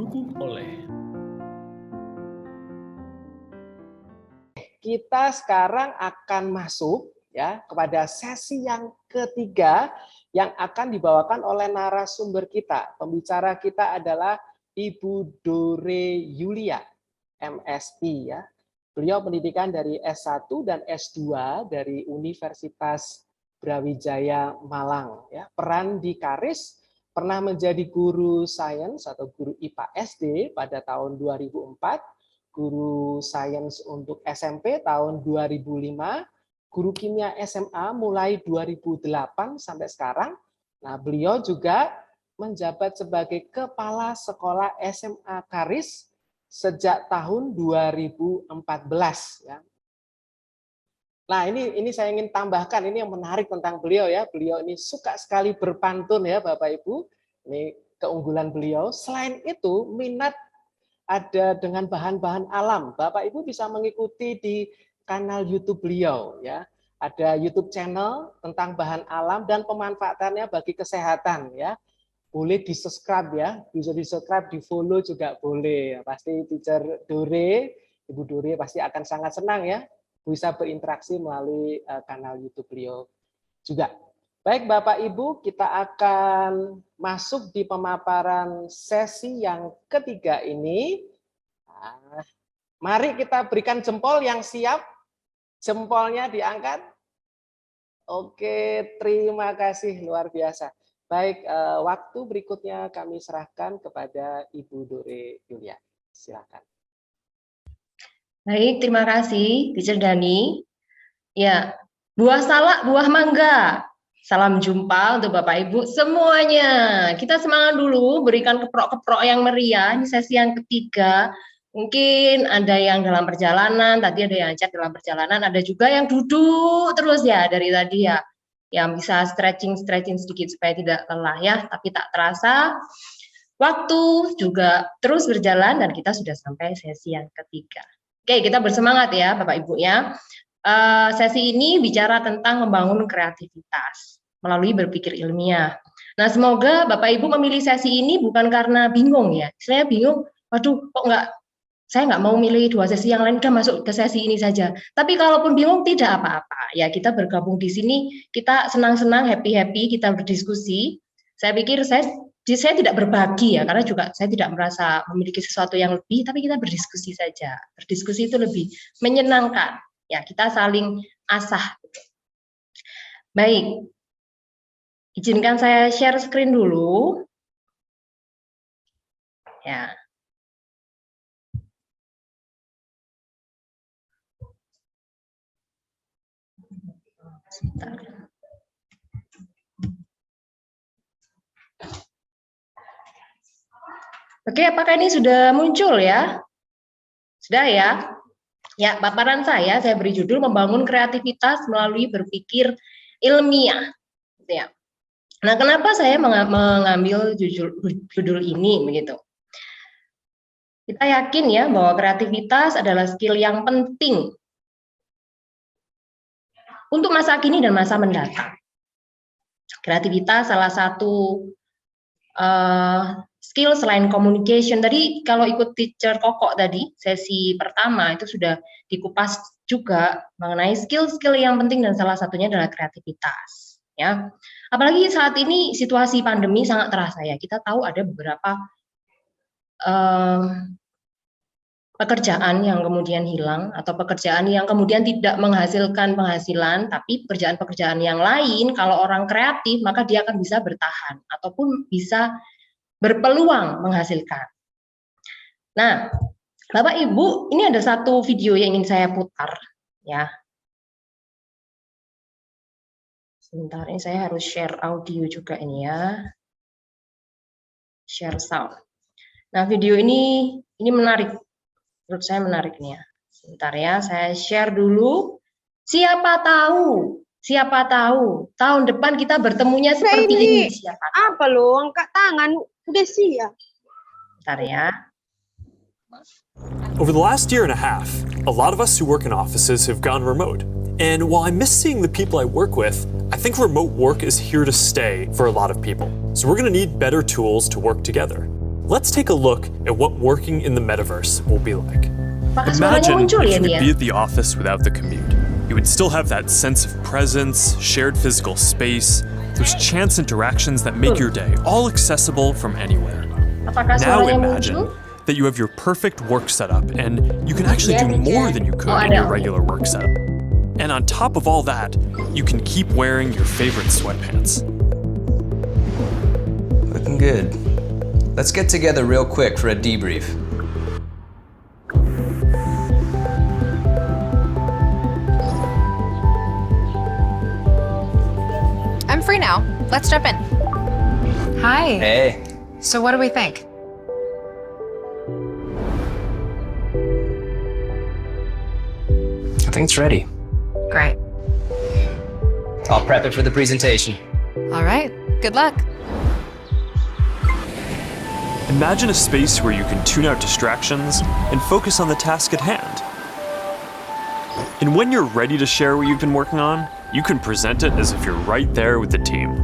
didukung oleh kita sekarang akan masuk ya kepada sesi yang ketiga yang akan dibawakan oleh narasumber kita. Pembicara kita adalah Ibu Dore Yulia, MSI ya. Beliau pendidikan dari S1 dan S2 dari Universitas Brawijaya Malang ya. Peran di Karis pernah menjadi guru sains atau guru IPA SD pada tahun 2004, guru sains untuk SMP tahun 2005, guru kimia SMA mulai 2008 sampai sekarang. Nah, beliau juga menjabat sebagai Kepala Sekolah SMA Karis sejak tahun 2014 ya. Nah, ini saya ingin tambahkan, ini yang menarik tentang beliau ya. Beliau ini suka sekali berpantun ya Bapak Ibu. Ini keunggulan beliau. Selain itu, minat ada dengan bahan-bahan alam. Bapak Ibu bisa mengikuti di kanal YouTube beliau ya. Ada YouTube channel tentang bahan alam dan pemanfaatannya bagi kesehatan ya. Boleh di-subscribe ya. Bisa di-subscribe, di-follow juga boleh. Pasti Teacher Dore, Ibu Dore pasti akan sangat senang ya bisa berinteraksi melalui kanal YouTube beliau juga. Baik Bapak Ibu, kita akan masuk di pemaparan sesi yang ketiga ini. Nah, mari kita berikan jempol yang siap. Jempolnya diangkat. Oke, terima kasih luar biasa. Baik, waktu berikutnya kami serahkan kepada Ibu Dore Yulia. Silakan. Baik, terima kasih, Teacher Dani. Ya, buah salak, buah mangga. Salam jumpa untuk Bapak Ibu semuanya. Kita semangat dulu, berikan keprok-keprok yang meriah. Ini sesi yang ketiga. Mungkin ada yang dalam perjalanan, tadi ada yang chat dalam perjalanan, ada juga yang duduk terus ya dari tadi ya. Yang bisa stretching sedikit supaya tidak lelah ya, tapi tak terasa. Waktu juga terus berjalan dan kita sudah sampai sesi yang ketiga. Oke, kita bersemangat ya Bapak Ibu ya. Sesi ini bicara tentang membangun kreativitas melalui berpikir ilmiah. Nah, semoga Bapak Ibu memilih sesi ini bukan karena bingung ya. Saya bingung, waduh kok saya nggak mau milih dua sesi yang lain, udah masuk ke sesi ini saja. Tapi kalaupun bingung tidak apa-apa. Ya, kita bergabung di sini, kita senang-senang, happy-happy, kita berdiskusi. Saya pikir saya tidak berbagi ya, karena juga saya tidak merasa memiliki sesuatu yang lebih, tapi kita berdiskusi saja. Berdiskusi itu lebih menyenangkan. Ya, kita saling asah. Baik, izinkan saya share screen dulu. Ya. Sebentar. Oke, apakah ini sudah muncul ya? Sudah ya? Ya, paparan saya beri judul membangun kreativitas melalui berpikir ilmiah. Gitu ya. Nah, kenapa saya mengambil judul ini begitu? Kita yakin ya bahwa kreativitas adalah skill yang penting untuk masa kini dan masa mendatang. Kreativitas salah satu skill selain communication. Tadi kalau ikut Teacher Koko tadi, sesi pertama itu sudah dikupas juga mengenai skill-skill yang penting dan salah satunya adalah kreativitas. Ya, apalagi saat ini situasi pandemi sangat terasa ya. Kita tahu ada beberapa pekerjaan yang kemudian hilang atau pekerjaan yang kemudian tidak menghasilkan penghasilan, tapi pekerjaan-pekerjaan yang lain kalau orang kreatif maka dia akan bisa bertahan ataupun bisa berpeluang menghasilkan. Nah, Bapak Ibu, ini ada satu video yang ingin saya putar ya. Sebentar, ini saya harus share audio juga ini ya. Share sound. Nah, video ini menarik. Menurut saya menarik nih ya. Sebentar ya, saya share dulu. Siapa tahu tahun depan kita bertemunya seperti ini. Siapa tahu. Apa lo, angkat tangan, udah siap. Bentar ya. Over the last year and a half, a lot of us who work in offices have gone remote. And while I miss seeing the people I work with, I think remote work is here to stay for a lot of people. So we're going to need better tools to work together. let's take a look at what working in the metaverse will be like. Apakah suaranya Imagine muncul if ya you nih could ya? be at the office without the commute. You would still have that sense of presence, shared physical space, those chance interactions that make your day all accessible from anywhere. Apakah Now suaranya imagine muncul? that you have your perfect work setup and you can actually do more than you could Oh, in ada. your regular work setup. And on top of all that, you can keep wearing your favorite sweatpants. Looking good. Let's get together real quick for a debrief. I'm free now. Let's jump in. Hi. Hey. So what do we think? I think it's ready. Great. I'll prep it for the presentation. All right. Good luck. Imagine a space where you can tune out distractions and focus on the task at hand. And when you're ready to share what you've been working on, you can present it as if you're right there with the team.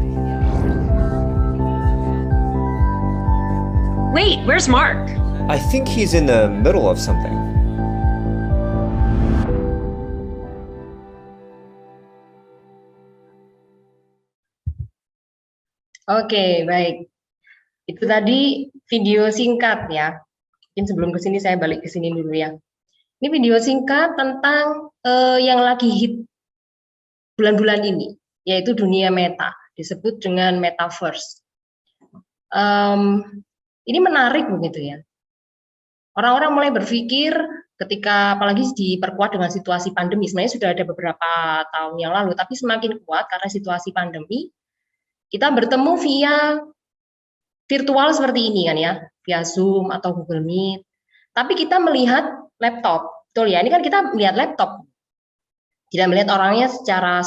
Wait, where's Mark? I think he's in the middle of something. Oke, baik. Itu tadi video singkat ya. Mungkin sebelum ke sini saya balik ke sini dulu ya. Ini video singkat tentang yang lagi hit bulan-bulan ini, yaitu dunia meta, disebut dengan metaverse. Ini menarik begitu ya. Orang-orang mulai berpikir ketika apalagi diperkuat dengan situasi pandemi, sebenarnya sudah ada beberapa tahun yang lalu, tapi semakin kuat karena situasi pandemi, kita bertemu via virtual seperti ini kan ya, via Zoom atau Google Meet. Tapi kita melihat laptop, betul ya? Ini kan kita melihat laptop, tidak melihat orangnya secara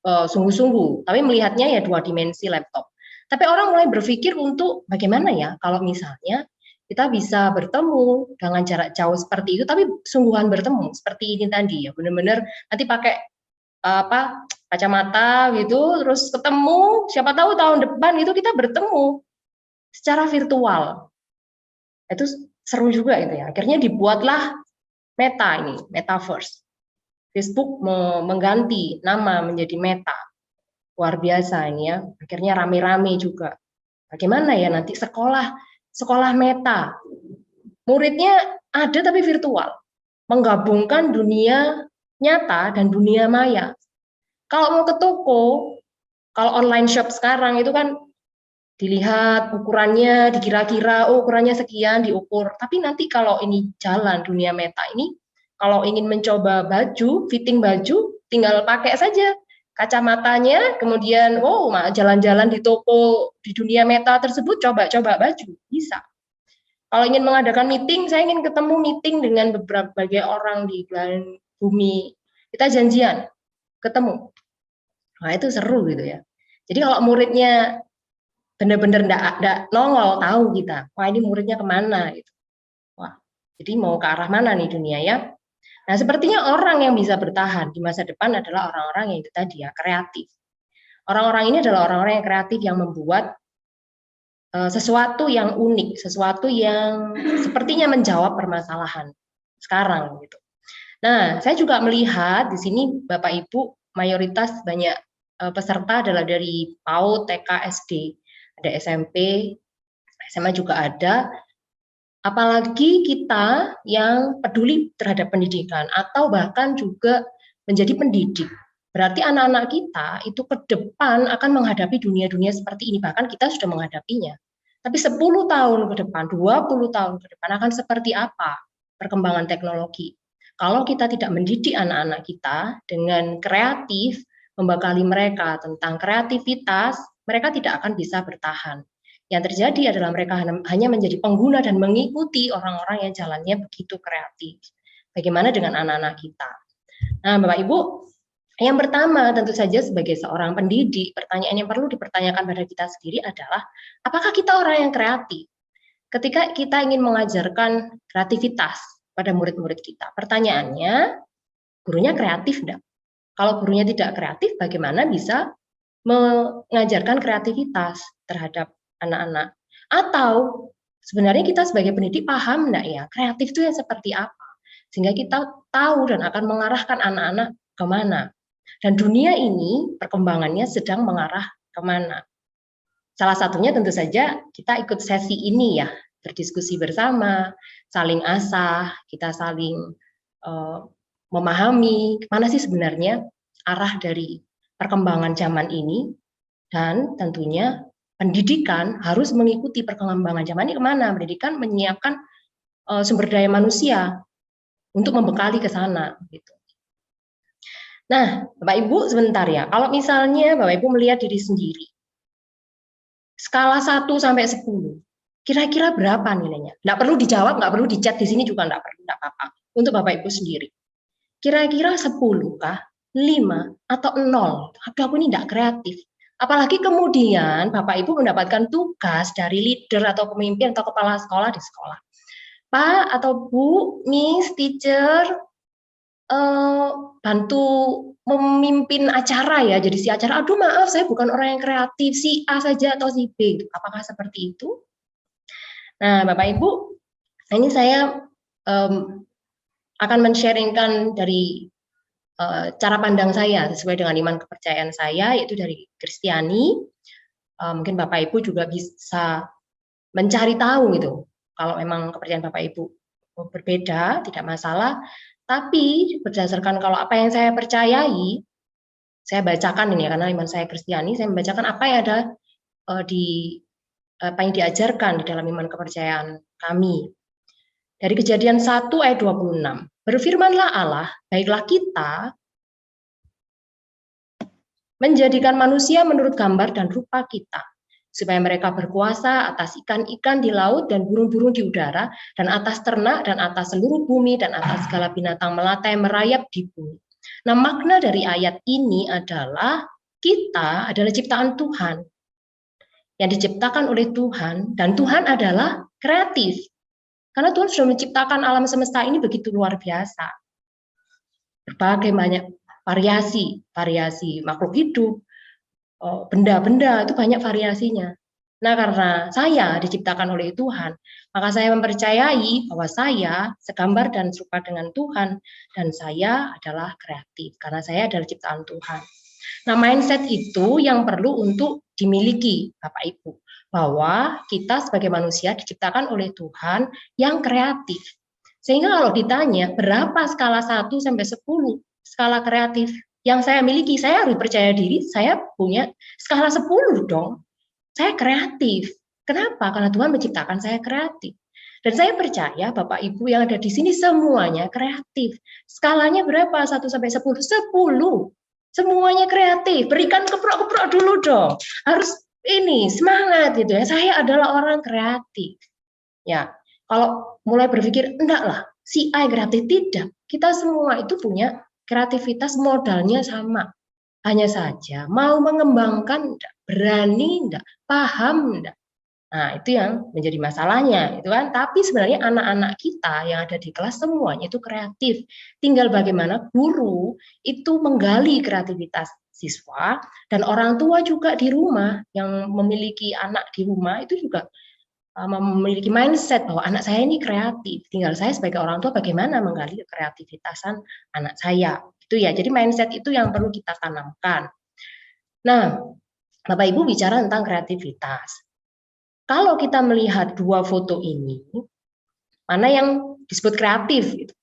sungguh-sungguh, tapi melihatnya ya dua dimensi laptop. Tapi orang mulai berpikir untuk bagaimana ya kalau misalnya kita bisa bertemu dengan jarak jauh seperti itu, tapi sungguhan bertemu seperti ini tadi ya, benar-benar nanti pakai kacamata gitu, terus ketemu, siapa tahu tahun depan itu kita bertemu secara virtual. Itu seru juga itu ya. Akhirnya dibuatlah Meta ini, Metaverse. Facebook mengganti nama menjadi Meta. Luar biasa ini ya. Akhirnya rame-rame juga. Bagaimana ya nanti sekolah Meta. Muridnya ada tapi virtual. Menggabungkan dunia nyata dan dunia maya. Kalau mau ke toko, kalau online shop sekarang itu kan dilihat ukurannya, dikira-kira ukurannya sekian, diukur. Tapi nanti kalau ini jalan dunia meta ini, kalau ingin mencoba baju, fitting baju, tinggal pakai saja kacamatanya, kemudian jalan-jalan di toko di dunia meta tersebut, coba-coba baju, bisa. Kalau ingin mengadakan meeting, saya ingin ketemu meeting dengan berbagai orang di belahan bumi, kita janjian, ketemu. Nah itu seru gitu ya. Jadi kalau muridnya benar-benar enggak nongol, tahu kita, wah ini muridnya kemana gitu. Wah, jadi mau ke arah mana nih dunia ya. Nah sepertinya orang yang bisa bertahan di masa depan adalah orang-orang yang itu tadi ya, kreatif. Orang-orang ini adalah orang-orang yang kreatif yang membuat sesuatu yang unik, sesuatu yang sepertinya menjawab permasalahan sekarang gitu. Nah, saya juga melihat di sini Bapak Ibu mayoritas banyak peserta adalah dari PAUD, TK, SD, ada SMP, SMA juga ada. Apalagi kita yang peduli terhadap pendidikan atau bahkan juga menjadi pendidik. Berarti anak-anak kita itu ke depan akan menghadapi dunia-dunia seperti ini, bahkan kita sudah menghadapinya. Tapi 10 tahun ke depan, 20 tahun ke depan akan seperti apa perkembangan teknologi? Kalau kita tidak mendidik anak-anak kita dengan kreatif, membekali mereka tentang kreativitas, mereka tidak akan bisa bertahan. Yang terjadi adalah mereka hanya menjadi pengguna dan mengikuti orang-orang yang jalannya begitu kreatif. Bagaimana dengan anak-anak kita? Nah, Bapak Ibu, yang pertama tentu saja sebagai seorang pendidik, pertanyaan yang perlu dipertanyakan pada kita sendiri adalah, apakah kita orang yang kreatif? Ketika kita ingin mengajarkan kreativitas pada murid-murid kita, pertanyaannya, gurunya kreatif enggak? Kalau gurunya tidak kreatif, bagaimana bisa mengajarkan kreativitas terhadap anak-anak? Atau Sebenarnya kita sebagai pendidik paham enggak ya, kreatif itu yang seperti apa? Sehingga kita tahu dan akan mengarahkan anak-anak kemana. Dan dunia ini perkembangannya sedang mengarah kemana. Salah satunya tentu saja kita ikut sesi ini ya, berdiskusi bersama, saling asah, kita saling memahami mana sih sebenarnya arah dari perkembangan zaman ini, dan tentunya pendidikan harus mengikuti perkembangan zaman ini kemana. Pendidikan menyiapkan sumber daya manusia untuk membekali ke sana. Gitu. Nah, Bapak Ibu sebentar ya, kalau misalnya Bapak Ibu melihat diri sendiri, skala 1 sampai 10, kira-kira berapa nilainya? Nggak perlu dijawab, nggak perlu dicat di sini juga nggak perlu, nggak apa-apa. Untuk Bapak Ibu sendiri. Kira-kira 10 kah? 5 atau 0? Aduh, aku ini nggak kreatif. Apalagi kemudian Bapak Ibu mendapatkan tugas dari leader atau pemimpin atau kepala sekolah di sekolah. Pak atau Bu, Miss, teacher, bantu memimpin acara ya, jadi si acara, aduh maaf saya bukan orang yang kreatif, si A saja atau si B, apakah seperti itu? Nah Bapak Ibu, ini saya akan men-sharingkan dari cara pandang saya, sesuai dengan iman kepercayaan saya, yaitu dari Kristiani. Mungkin Bapak Ibu juga bisa mencari tahu gitu, kalau memang kepercayaan Bapak Ibu berbeda, tidak masalah. Tapi berdasarkan kalau apa yang saya percayai, saya bacakan ini ya, karena iman saya Kristiani, saya membacakan apa yang ada apa yang diajarkan di dalam iman kepercayaan kami. Dari Kejadian 1 ayat 26, berfirmanlah Allah, baiklah kita menjadikan manusia menurut gambar dan rupa kita, supaya mereka berkuasa atas ikan-ikan di laut dan burung-burung di udara, dan atas ternak, dan atas seluruh bumi, dan atas segala binatang melata yang merayap di bumi. Nah, makna dari ayat ini adalah kita adalah ciptaan Tuhan, yang diciptakan oleh Tuhan, dan Tuhan adalah kreatif. Karena Tuhan sudah menciptakan alam semesta ini begitu luar biasa. Berbagai banyak variasi makhluk hidup, benda-benda itu banyak variasinya. Nah, karena saya diciptakan oleh Tuhan, maka saya mempercayai bahwa saya segambar dan serupa dengan Tuhan, dan saya adalah kreatif, karena saya adalah ciptaan Tuhan. Nah, mindset itu yang perlu untuk dimiliki Bapak Ibu, bahwa kita sebagai manusia diciptakan oleh Tuhan yang kreatif. Sehingga kalau ditanya berapa skala 1 sampai 10 skala kreatif yang saya miliki, saya harus percaya diri, saya punya skala 10 dong. Saya kreatif. Kenapa? Karena Tuhan menciptakan saya kreatif. Dan saya percaya Bapak Ibu yang ada di sini semuanya kreatif. Skalanya berapa? 1 sampai 10? 10. Semuanya kreatif. Berikan keprok-keprok dulu dong. Harus ini semangat gitu ya. Saya adalah orang kreatif. Ya, kalau mulai berpikir enggak lah, si A kreatif, tidak. Kita semua itu punya kreativitas, modalnya sama. Hanya saja mau mengembangkan enggak, berani enggak, paham enggak. Nah, itu yang menjadi masalahnya, itu kan. Tapi sebenarnya anak-anak kita yang ada di kelas semuanya itu kreatif. Tinggal bagaimana guru itu menggali kreativitas siswa, dan orang tua juga di rumah yang memiliki anak di rumah itu juga memiliki mindset bahwa anak saya ini kreatif. Tinggal saya sebagai orang tua bagaimana menggali kreativitasan anak saya. Itu ya. Jadi mindset itu yang perlu kita tanamkan. Nah, Bapak Ibu bicara tentang kreativitas. Kalau kita melihat dua foto ini, mana yang disebut kreatif gitu.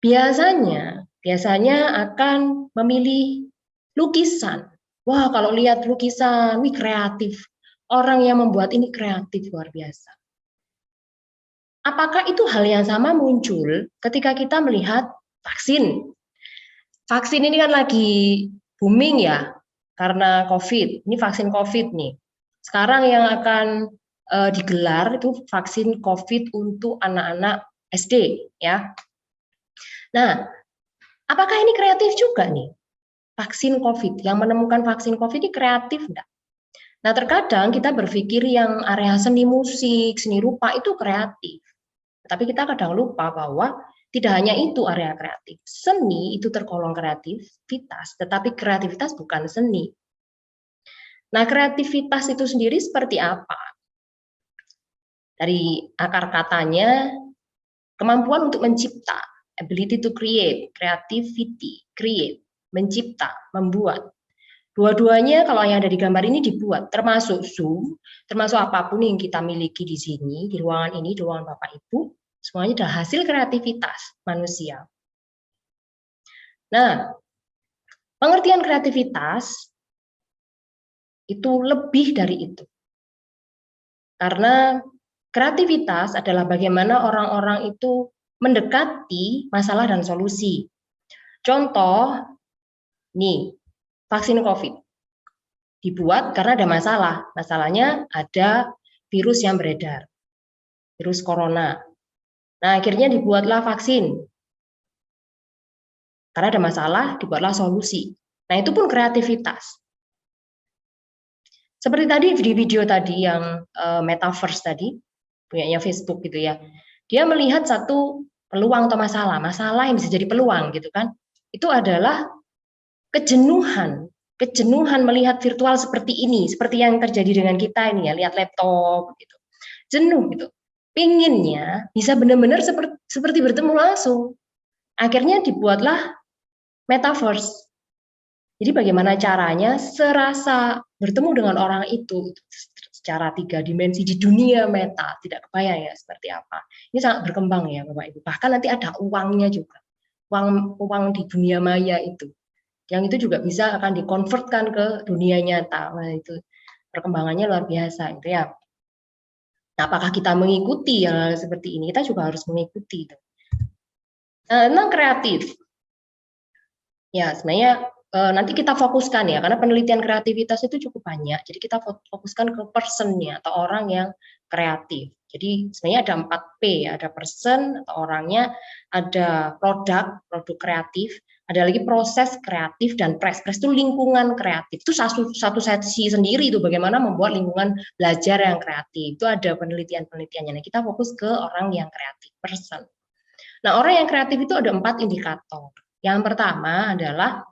Biasanya akan memilih lukisan. Wah, kalau lihat lukisan, wih kreatif. Orang yang membuat ini kreatif luar biasa. Apakah itu hal yang sama muncul ketika kita melihat vaksin? Vaksin ini kan lagi booming ya, karena COVID. Ini vaksin COVID nih. Sekarang yang akan digelar itu vaksin COVID untuk anak-anak SD ya. Nah, apakah ini kreatif juga nih? Vaksin COVID, yang menemukan vaksin COVID ini kreatif enggak? Nah, terkadang kita berpikir yang area seni musik, seni rupa itu kreatif. Tapi kita kadang lupa bahwa tidak hanya itu area kreatif. Seni itu tergolong kreativitas, tetapi kreativitas bukan seni. Nah, kreativitas itu sendiri seperti apa? Dari akar katanya, kemampuan untuk mencipta, ability to create, creativity, create, mencipta, membuat. Dua-duanya kalau yang ada di gambar ini dibuat, termasuk Zoom, termasuk apapun yang kita miliki di sini, di ruangan ini, di ruangan Bapak Ibu, semuanya adalah hasil kreativitas manusia. Nah, pengertian kreativitas itu lebih dari itu. Karena kreativitas adalah bagaimana orang-orang itu mendekati masalah dan solusi. Contoh, nih, vaksin COVID dibuat karena ada masalah. Masalahnya ada virus yang beredar, virus corona. Nah, akhirnya dibuatlah vaksin. Karena ada masalah, dibuatlah solusi. Nah, itu pun kreativitas. Seperti tadi di video tadi yang metaverse tadi, punyanya Facebook gitu ya. Dia melihat satu peluang atau masalah yang bisa jadi peluang gitu kan. Itu adalah kejenuhan melihat virtual seperti ini, seperti yang terjadi dengan kita ini ya, lihat laptop gitu. Jenuh gitu. Pinginnya bisa benar-benar seperti bertemu langsung. Akhirnya dibuatlah metaverse. Jadi bagaimana caranya serasa bertemu dengan orang itu secara 3 dimensi di dunia meta, tidak kebayang ya seperti apa. Ini sangat berkembang ya Bapak Ibu. Bahkan nanti ada uangnya juga. Uang di dunia maya itu. Yang itu juga bisa akan dikonvertkan ke dunia nyata. Nah, itu perkembangannya luar biasa itu ya. Nah, apakah kita mengikuti hal seperti ini? Kita juga harus mengikuti. Tentang kreatif. Ya, sebenarnya nanti kita fokuskan ya, karena penelitian kreativitas itu cukup banyak. Jadi kita fokuskan ke personnya atau orang yang kreatif. Jadi sebenarnya ada 4P, ada person atau orangnya, ada produk kreatif, ada lagi proses kreatif dan press itu lingkungan kreatif. Itu satu sesi sendiri itu bagaimana membuat lingkungan belajar yang kreatif. Itu ada penelitiannya. Nah, kita fokus ke orang yang kreatif, person. Nah, orang yang kreatif itu ada 4 indikator. Yang pertama adalah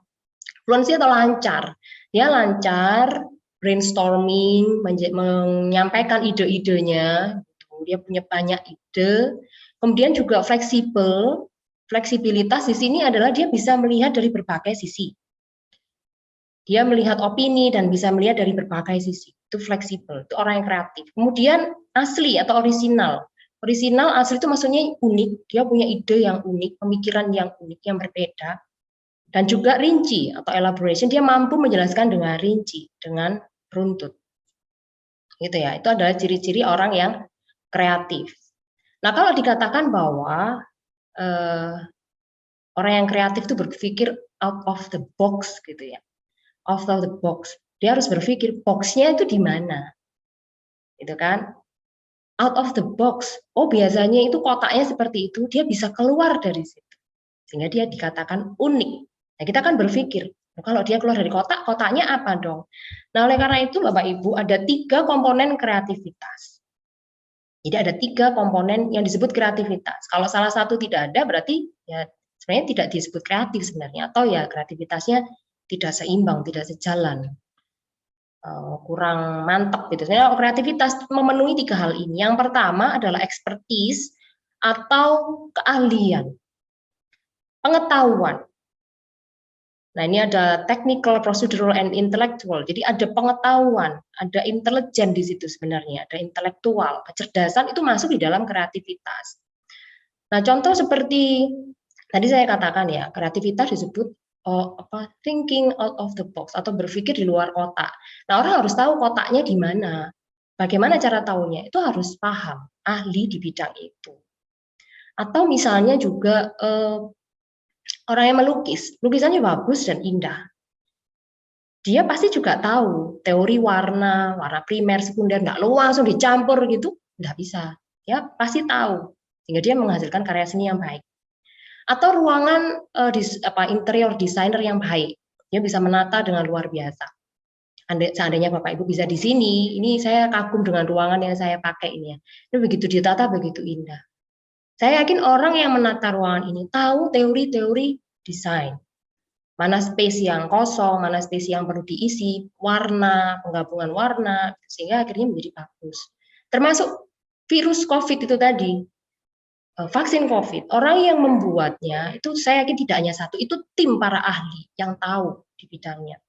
fluensi atau lancar. Dia lancar brainstorming, menyampaikan ide-idenya, dia punya banyak ide. Kemudian juga fleksibel. Fleksibilitas di sini adalah dia bisa melihat dari berbagai sisi. Dia melihat opini dan bisa melihat dari berbagai sisi. Itu fleksibel, itu orang yang kreatif. Kemudian asli atau orisinal. Orisinal, asli itu maksudnya unik. Dia punya ide yang unik, pemikiran yang unik, yang berbeda. Dan juga rinci atau elaboration, dia mampu menjelaskan dengan rinci, dengan runtut. Gitu ya, itu adalah ciri-ciri orang yang kreatif. Nah, kalau dikatakan bahwa orang yang kreatif itu berpikir out of the box gitu ya, out of the box. Dia harus berpikir boxnya itu di mana, gitu kan? Out of the box. Oh, biasanya itu kotaknya seperti itu, dia bisa keluar dari situ, sehingga dia dikatakan unik. Nah, kita kan berpikir, kalau dia keluar dari kotak, kotaknya apa dong? Nah, oleh karena itu Bapak Ibu ada 3 komponen kreativitas. Jadi ada 3 komponen yang disebut kreativitas. Kalau salah satu tidak ada, berarti ya sebenarnya tidak disebut kreatif sebenarnya, atau ya kreativitasnya tidak seimbang, tidak sejalan, kurang mantap gitu. Sebenarnya kreativitas memenuhi 3 hal ini. Yang pertama adalah expertise atau keahlian, pengetahuan. Nah, ini ada technical, procedural, and intellectual. Jadi ada pengetahuan, ada intelijen di situ sebenarnya, ada intelektual, kecerdasan itu masuk di dalam kreativitas. Nah, contoh seperti tadi saya katakan ya, kreativitas disebut thinking out of the box atau berpikir di luar kotak. Nah, orang harus tahu kotaknya di mana. Bagaimana cara tahunya? Itu harus paham, ahli di bidang itu. Atau misalnya juga orang yang melukis, lukisannya bagus dan indah. Dia pasti juga tahu teori warna primer, sekunder, nggak langsung dicampur gitu, nggak bisa. Dia pasti tahu, sehingga dia menghasilkan karya seni yang baik. Atau ruangan interior designer yang baik, dia bisa menata dengan luar biasa. Seandainya Bapak Ibu bisa di sini, ini saya kagum dengan ruangan yang saya pakai ini ya. Ini begitu ditata begitu indah. Saya yakin orang yang menata ruangan ini tahu teori-teori desain. Mana space yang kosong, mana space yang perlu diisi, warna, penggabungan warna, sehingga akhirnya menjadi bagus. Termasuk virus COVID itu tadi, vaksin COVID, orang yang membuatnya itu saya yakin tidak hanya satu, itu tim para ahli yang tahu di bidangnya.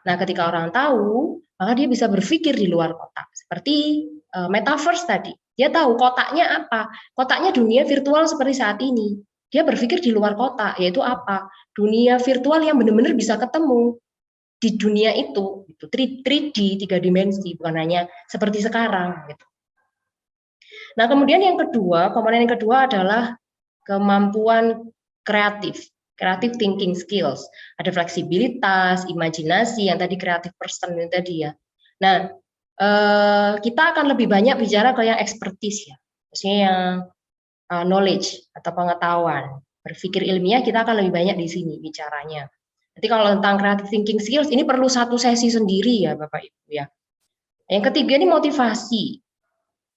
Nah, ketika orang tahu, maka dia bisa berpikir di luar kotak. Seperti metaverse tadi, dia tahu kotaknya apa? Kotaknya dunia virtual seperti saat ini. Dia berpikir di luar kotak, yaitu apa? Dunia virtual yang benar-benar bisa ketemu di dunia itu 3D, 3 dimensi, bukan hanya seperti sekarang gitu. Nah, kemudian yang kedua, komponen yang kedua adalah kemampuan kreatif thinking skills. Ada fleksibilitas, imajinasi, yang tadi creative person yang tadi ya. Nah, kita akan lebih banyak bicara ke yang expertise ya, maksudnya yang knowledge atau pengetahuan. Berpikir ilmiah kita akan lebih banyak di sini bicaranya. Nanti kalau tentang creative thinking skills ini perlu satu sesi sendiri ya Bapak Ibu ya. Yang ketiga ini motivasi.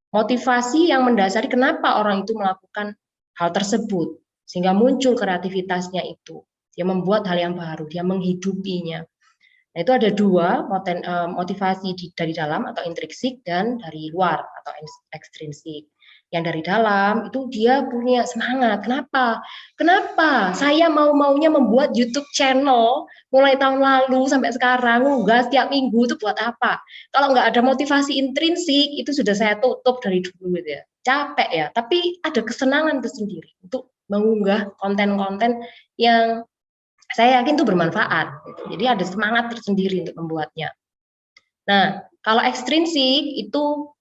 Motivasi yang mendasari kenapa orang itu melakukan hal tersebut, sehingga muncul kreativitasnya itu. Dia membuat hal yang baru, dia menghidupinya. Nah, itu ada dua motivasi dari dalam atau intrinsik dan dari luar atau ekstrinsik. Yang dari dalam itu dia punya semangat. Kenapa? Kenapa saya maunya membuat YouTube channel mulai tahun lalu sampai sekarang, nggak setiap minggu itu buat apa? Kalau nggak ada motivasi intrinsik itu sudah saya tutup dari dulu gitu ya. Capek ya, tapi ada kesenangan tersendiri untuk mengunggah konten-konten yang saya yakin itu bermanfaat. Gitu. Jadi ada semangat tersendiri untuk membuatnya. Nah, kalau ekstrinsik itu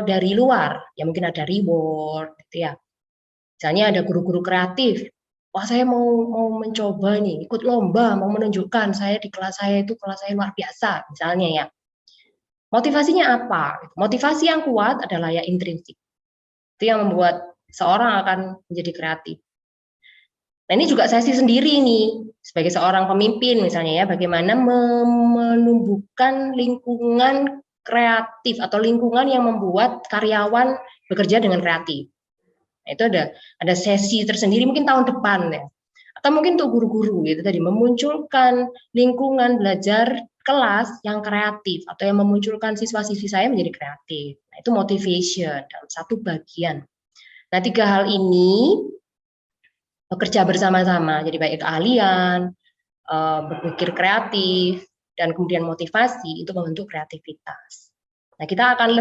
dari luar, ya mungkin ada reward, gitu ya. Misalnya ada guru-guru kreatif, wah saya mau mencoba nih, ikut lomba, mau menunjukkan saya di kelas saya itu kelas saya luar biasa, misalnya ya. Motivasinya apa? Motivasi yang kuat adalah ya intrinsik. Itu yang membuat seorang akan menjadi kreatif. Nah ini juga sesi sendiri nih, sebagai seorang pemimpin misalnya ya, bagaimana menumbuhkan lingkungan kreatif atau lingkungan yang membuat karyawan bekerja dengan kreatif. Nah, itu ada sesi tersendiri mungkin tahun depan ya. Atau mungkin untuk guru-guru itu tadi memunculkan lingkungan belajar kelas yang kreatif atau yang memunculkan siswa-siswi saya menjadi kreatif. Nah, itu motivation dalam satu bagian. Nah, tiga hal ini bekerja bersama-sama. Jadi baik keahlian, berpikir kreatif, dan kemudian motivasi itu membentuk kreativitas. Nah, kita akan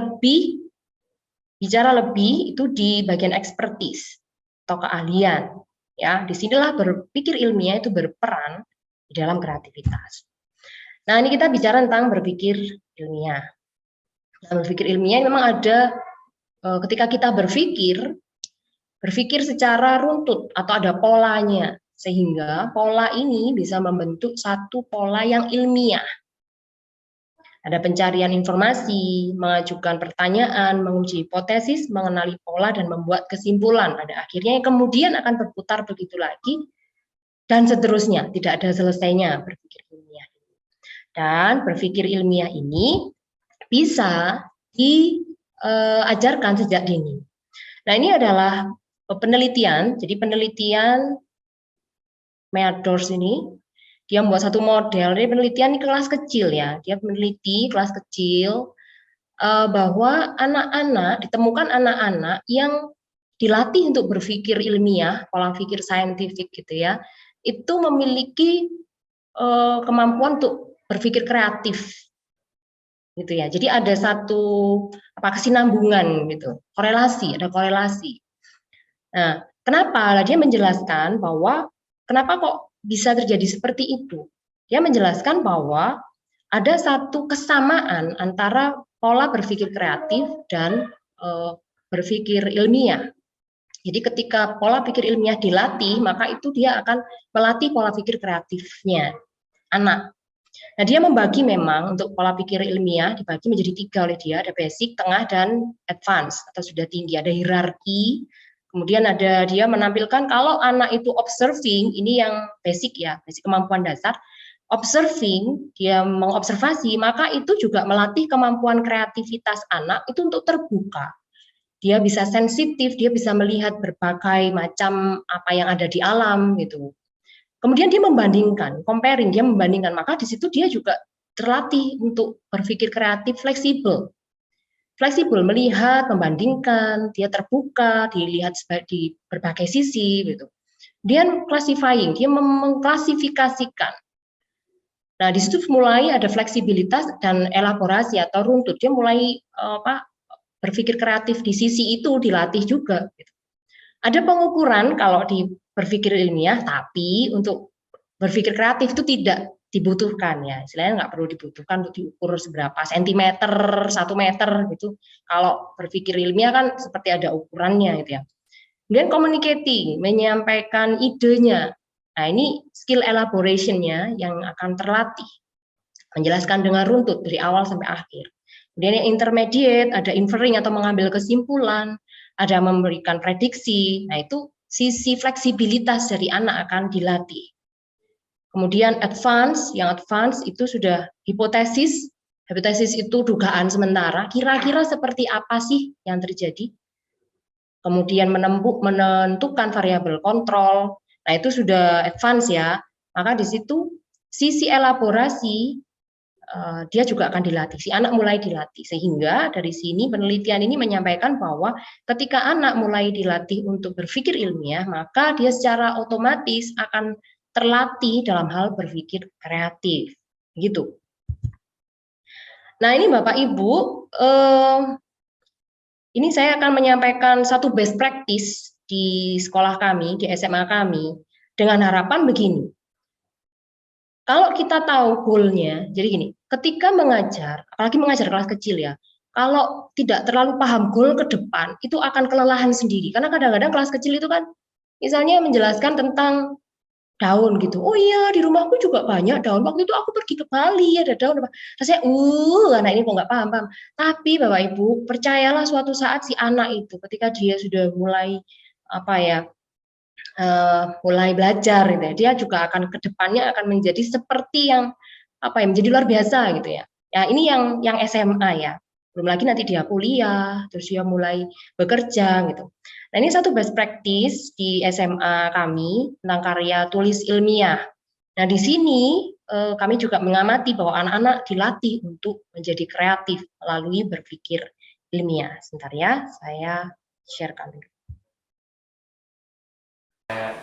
bicara lebih itu di bagian expertise atau keahlian. Ya, disinilah berpikir ilmiah itu berperan di dalam kreativitas. Nah, ini kita bicara tentang berpikir ilmiah. Nah, berpikir ilmiah memang ada ketika kita berpikir secara runtut atau ada polanya. Sehingga pola ini bisa membentuk satu pola yang ilmiah. Ada pencarian informasi, mengajukan pertanyaan, menguji hipotesis, mengenali pola, dan membuat kesimpulan. Pada akhirnya yang kemudian akan berputar begitu lagi, dan seterusnya. Tidak ada selesainya berpikir ilmiah. Dan berpikir ilmiah ini bisa diajarkan sejak dini. Nah ini adalah penelitian, jadi penelitian Meadors ini, dia membuat satu model, dari penelitian di kelas kecil ya, dia meneliti kelas kecil bahwa ditemukan anak-anak yang dilatih untuk berpikir ilmiah, pola pikir saintifik gitu ya, itu memiliki kemampuan untuk berpikir kreatif gitu ya. Jadi ada satu kesinambungan gitu, ada korelasi. Nah, kenapa? Dia menjelaskan bahwa kenapa kok bisa terjadi seperti itu? Dia menjelaskan bahwa ada satu kesamaan antara pola berpikir kreatif dan berpikir ilmiah. Jadi ketika pola pikir ilmiah dilatih, maka itu dia akan melatih pola pikir kreatifnya anak. Nah, dia membagi memang untuk pola pikir ilmiah dibagi menjadi 3 oleh dia, ada basic, tengah, dan advance atau sudah tinggi, ada hierarki. Kemudian ada dia menampilkan kalau anak itu observing, ini yang basic ya, basic kemampuan dasar. Observing, dia mengobservasi, maka itu juga melatih kemampuan kreativitas anak itu untuk terbuka. Dia bisa sensitif, dia bisa melihat berbagai macam apa yang ada di alam gitu. Kemudian dia membandingkan, comparing, dia membandingkan, maka di situ dia juga terlatih untuk berpikir kreatif, fleksibel. fleksibel melihat, membandingkan, dia terbuka, dilihat di berbagai sisi gitu. Dia classifying, dia mengklasifikasikan. Nah, di situ mulai ada fleksibilitas dan elaborasi atau runtut. Dia mulai berpikir kreatif di sisi itu dilatih juga. Gitu. Ada pengukuran kalau di berpikir ilmiah, tapi untuk berpikir kreatif itu tidak dibutuhkan ya. Istilahnya nggak perlu dibutuhkan untuk diukur seberapa sentimeter, 1 meter gitu. Kalau berpikir ilmiah kan seperti ada ukurannya gitu ya. Kemudian communicating, menyampaikan idenya. Nah, ini skill elaboration-nya yang akan terlatih. Menjelaskan dengan runtut dari awal sampai akhir. Kemudian yang intermediate, ada inferring atau mengambil kesimpulan, ada memberikan prediksi. Nah, itu sisi fleksibilitas dari anak akan dilatih. Kemudian advance, yang advance itu sudah hipotesis. Hipotesis itu dugaan sementara, kira-kira seperti apa sih yang terjadi. Kemudian menentukan variabel kontrol. Nah, itu sudah advance ya. Maka di situ sisi elaborasi dia juga akan dilatih. Si anak mulai dilatih. Sehingga dari sini penelitian ini menyampaikan bahwa ketika anak mulai dilatih untuk berpikir ilmiah, maka dia secara otomatis akan terlatih dalam hal berpikir kreatif. Gitu. Nah, ini Bapak Ibu, ini saya akan menyampaikan satu best practice di sekolah kami, di SMA kami, dengan harapan begini. Kalau kita tahu goalnya, jadi gini, ketika mengajar, apalagi mengajar kelas kecil ya, kalau tidak terlalu paham goal ke depan, itu akan kelelahan sendiri. Karena kadang-kadang kelas kecil itu kan, misalnya menjelaskan tentang daun gitu. Oh iya, di rumahku juga banyak daun. Waktu itu aku pergi ke Bali, ada daun. Rasanya, anak ini kok nggak paham. Tapi Bapak Ibu, percayalah suatu saat si anak itu, ketika dia sudah mulai mulai belajar gitu ya, dia juga akan ke depannya akan menjadi seperti yang menjadi luar biasa gitu ya. Ya ini yang SMA ya. Belum lagi nanti dia kuliah, terus dia mulai bekerja gitu. Nah, ini satu best practice di SMA kami tentang karya tulis ilmiah. Nah, di sini kami juga mengamati bahwa anak-anak dilatih untuk menjadi kreatif melalui berpikir ilmiah. Sebentar ya, saya sharekan dulu.